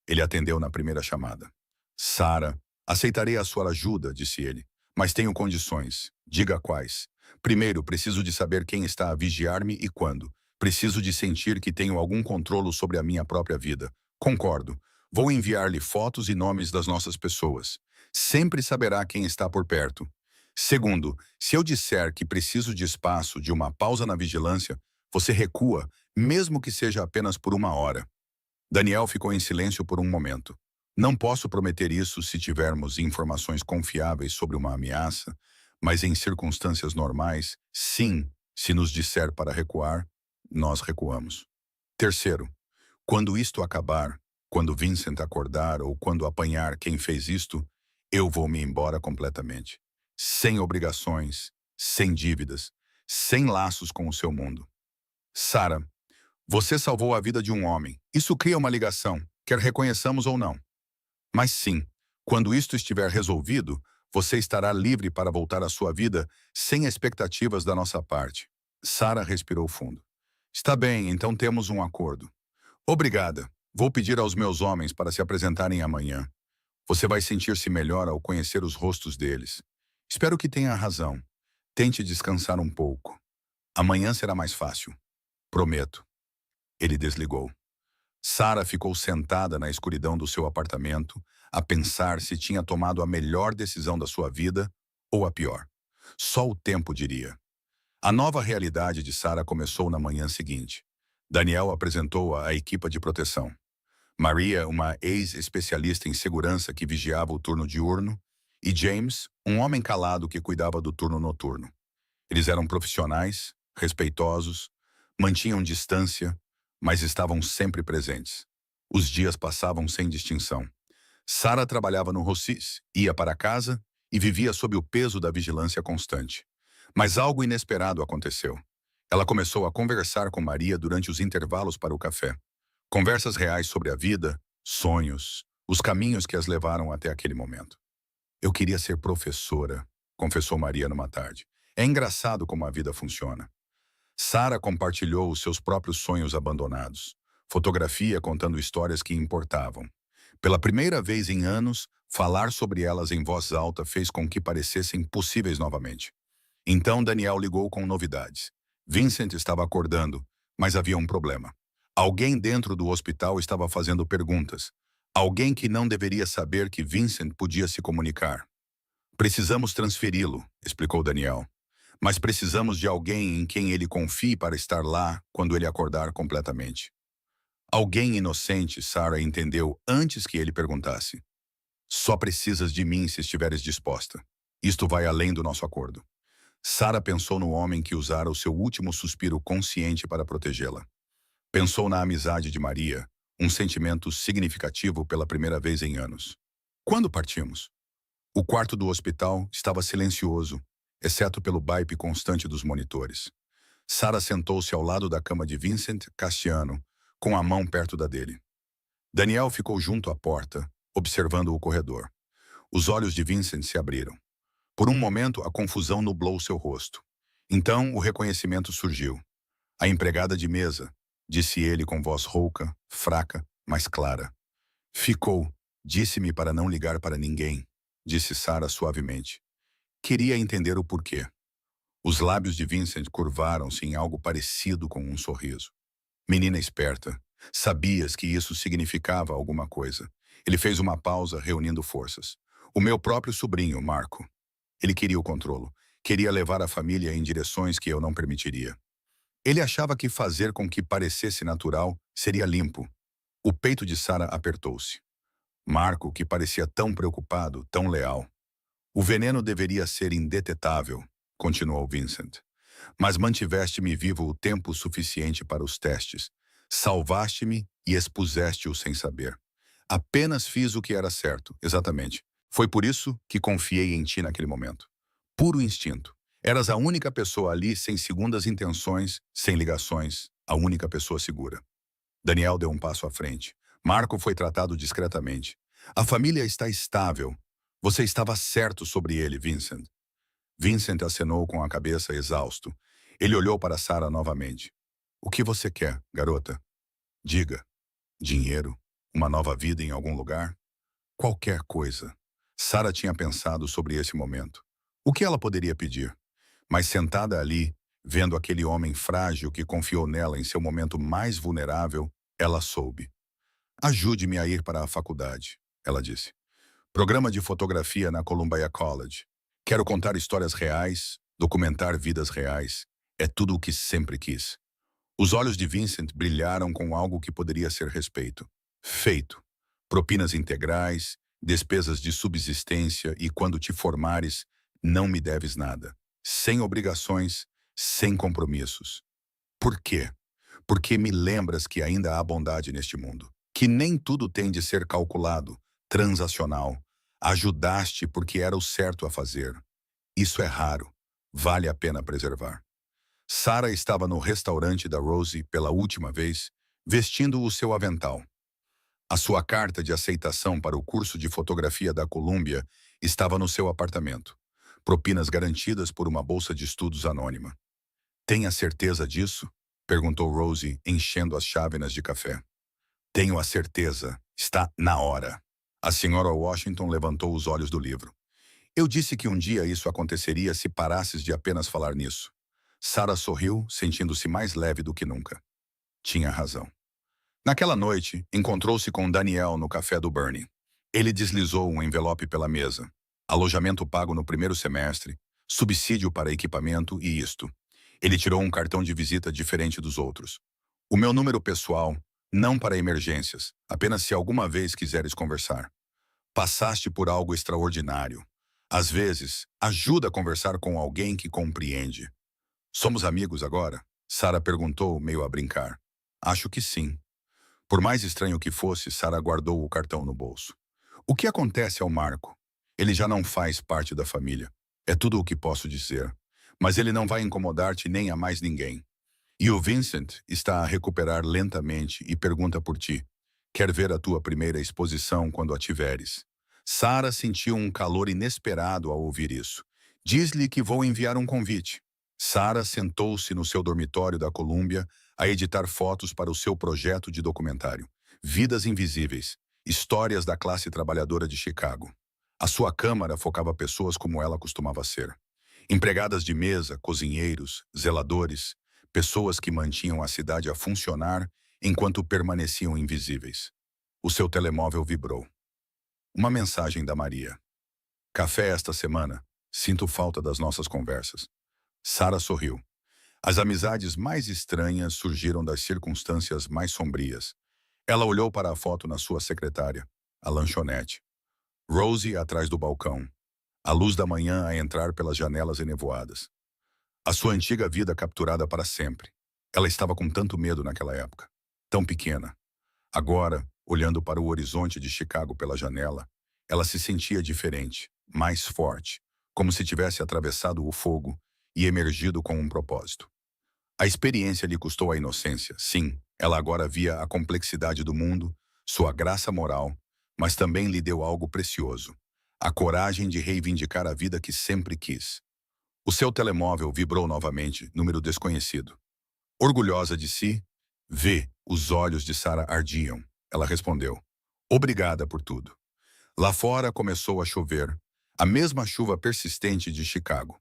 Ele atendeu na primeira chamada. Sarah, aceitarei a sua ajuda, disse ele, mas tenho condições. Diga quais. Primeiro, preciso de saber quem está a vigiar-me e quando. Preciso de sentir que tenho algum controle sobre a minha própria vida. Concordo. Vou enviar-lhe fotos e nomes das nossas pessoas. Sempre saberá quem está por perto. Segundo, se eu disser que preciso de espaço, de uma pausa na vigilância, você recua, mesmo que seja apenas por 1 hora. Daniel ficou em silêncio por um momento. Não posso prometer isso se tivermos informações confiáveis sobre uma ameaça, mas em circunstâncias normais, sim, se nos disser para recuar, nós recuamos. Terceiro, quando isto acabar, quando Vincent acordar ou quando apanhar quem fez isto, eu vou me embora completamente. Sem obrigações, sem dívidas, sem laços com o seu mundo. Sarah, você salvou a vida de um homem. Isso cria uma ligação, quer reconheçamos ou não. Mas sim, quando isto estiver resolvido, você estará livre para voltar à sua vida sem expectativas da nossa parte. Sarah respirou fundo. Está bem, então temos um acordo. Obrigada. Vou pedir aos meus homens para se apresentarem amanhã. Você vai sentir-se melhor ao conhecer os rostos deles. Espero que tenha razão. Tente descansar um pouco. Amanhã será mais fácil. Prometo. Ele desligou. Sarah ficou sentada na escuridão do seu apartamento, a pensar se tinha tomado a melhor decisão da sua vida ou a pior. Só o tempo diria. A nova realidade de Sarah começou na manhã seguinte. Daniel apresentou-a à equipa de proteção. Maria, uma ex-especialista em segurança que vigiava o turno diurno, e James, um homem calado que cuidava do turno noturno. Eles eram profissionais, respeitosos, mantinham distância, mas estavam sempre presentes. Os dias passavam sem distinção. Sarah trabalhava no Rossis, ia para casa e vivia sob o peso da vigilância constante. Mas algo inesperado aconteceu. Ela começou a conversar com Maria durante os intervalos para o café. Conversas reais sobre a vida, sonhos, os caminhos que as levaram até aquele momento. Eu queria ser professora, confessou Maria numa tarde. É engraçado como a vida funciona. Sarah compartilhou os seus próprios sonhos abandonados. Fotografia contando histórias que importavam. Pela primeira vez em anos, falar sobre elas em voz alta fez com que parecessem possíveis novamente. Então Daniel ligou com novidades. Vincent estava acordando, mas havia um problema. Alguém dentro do hospital estava fazendo perguntas. Alguém que não deveria saber que Vincent podia se comunicar. Precisamos transferi-lo, explicou Daniel. Mas precisamos de alguém em quem ele confie para estar lá quando ele acordar completamente. Alguém inocente, Sarah entendeu antes que ele perguntasse. Só precisas de mim se estiveres disposta. Isto vai além do nosso acordo. Sarah pensou no homem que usara o seu último suspiro consciente para protegê-la. Pensou na amizade de Maria, um sentimento significativo pela primeira vez em anos. Quando partimos? O quarto do hospital estava silencioso, exceto pelo baipe constante dos monitores. Sarah sentou-se ao lado da cama de Vincent Cassiano, com a mão perto da dele. Daniel ficou junto à porta, observando o corredor. Os olhos de Vincent se abriram. Por um momento, a confusão nublou seu rosto. Então, o reconhecimento surgiu. A empregada de mesa, disse ele com voz rouca, fraca, mas clara. Ficou, disse-me para não ligar para ninguém, disse Sarah suavemente. Queria entender o porquê. Os lábios de Vincent curvaram-se em algo parecido com um sorriso. Menina esperta, sabias que isso significava alguma coisa. Ele fez uma pausa, reunindo forças. O meu próprio sobrinho, Marco. Ele queria o controle. Queria levar a família em direções que eu não permitiria. Ele achava que fazer com que parecesse natural seria limpo. O peito de Sarah apertou-se. Marco, que parecia tão preocupado, tão leal. O veneno deveria ser indetetável, continuou Vincent. Mas mantiveste-me vivo o tempo suficiente para os testes. Salvaste-me e expuseste-o sem saber. Apenas fiz o que era certo, exatamente. Foi por isso que confiei em ti naquele momento. Puro instinto. Eras a única pessoa ali sem segundas intenções, sem ligações, a única pessoa segura. Daniel deu um passo à frente. Marco foi tratado discretamente. A família está estável. Você estava certo sobre ele, Vincent. Vincent acenou com a cabeça exausto. Ele olhou para Sarah novamente. O que você quer, garota? Diga. Dinheiro? Uma nova vida em algum lugar? Qualquer coisa. Sarah tinha pensado sobre esse momento. O que ela poderia pedir? Mas sentada ali, vendo aquele homem frágil que confiou nela em seu momento mais vulnerável, ela soube. Ajude-me a ir para a faculdade, ela disse. Programa de fotografia na Columbia College. Quero contar histórias reais, documentar vidas reais. É tudo o que sempre quis. Os olhos de Vincent brilharam com algo que poderia ser respeito. Feito. Propinas integrais, despesas de subsistência e quando te formares, não me deves nada. Sem obrigações, sem compromissos. Por quê? Porque me lembras que ainda há bondade neste mundo. Que nem tudo tem de ser calculado, transacional. Ajudaste porque era o certo a fazer. Isso é raro. Vale a pena preservar. Sarah estava no restaurante da Rosie pela última vez, vestindo o seu avental. A sua carta de aceitação para o curso de fotografia da Columbia estava no seu apartamento. Propinas garantidas por uma bolsa de estudos anônima. Tem a certeza disso? Perguntou Rosie, enchendo as chávenas de café. Tenho a certeza. Está na hora. A senhora Washington levantou os olhos do livro. Eu disse que um dia isso aconteceria se parasses de apenas falar nisso. Sarah sorriu, sentindo-se mais leve do que nunca. Tinha razão. Naquela noite, encontrou-se com Daniel no café do Bernie. Ele deslizou um envelope pela mesa. Alojamento pago no primeiro semestre, subsídio para equipamento e isto. Ele tirou um cartão de visita diferente dos outros. O meu número pessoal, Não para emergências, apenas se alguma vez quiseres conversar. Passaste por algo extraordinário. Às vezes, ajuda a conversar com alguém que compreende. Somos amigos agora? Sara perguntou, meio a brincar. Acho que sim. Por mais estranho que fosse, Sara guardou o cartão no bolso. O que acontece ao Marco? Ele já não faz parte da família. É tudo o que posso dizer. Mas ele não vai incomodar-te nem a mais ninguém. E o Vincent está a recuperar lentamente e pergunta por ti. Quer ver a tua primeira exposição quando a tiveres? Sara sentiu um calor inesperado ao ouvir isso. Diz-lhe que vou enviar um convite. Sara sentou-se no seu dormitório da Colômbia a editar fotos para o seu projeto de documentário. Vidas Invisíveis, Histórias da Classe Trabalhadora de Chicago. A sua câmara focava pessoas como ela costumava ser. Empregadas de mesa, cozinheiros, zeladores, pessoas que mantinham a cidade a funcionar enquanto permaneciam invisíveis. O seu telemóvel vibrou. Uma mensagem da Maria. Café esta semana. Sinto falta das nossas conversas. Sara sorriu. As amizades mais estranhas surgiram das circunstâncias mais sombrias. Ela olhou para a foto na sua secretária, a lanchonete. Rosie atrás do balcão. A luz da manhã a entrar pelas janelas enevoadas. A sua antiga vida capturada para sempre. Ela estava com tanto medo naquela época. Tão pequena. Agora, olhando para o horizonte de Chicago pela janela, ela se sentia diferente, mais forte, como se tivesse atravessado o fogo e emergido com um propósito. A experiência lhe custou a inocência, sim, ela agora via a complexidade do mundo, sua graça moral, mas também lhe deu algo precioso, a coragem de reivindicar a vida que sempre quis. O seu telemóvel vibrou novamente, número desconhecido. Orgulhosa de si, os olhos de Sara ardiam. Ela respondeu, obrigada por tudo. Lá fora começou a chover, a mesma chuva persistente de Chicago.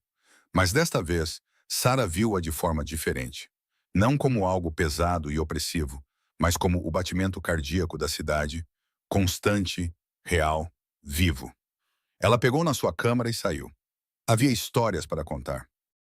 Mas desta vez, Sara viu-a de forma diferente. Não como algo pesado e opressivo, mas como o batimento cardíaco da cidade, constante, real, vivo. Ela pegou na sua câmara e saiu. Havia histórias para contar.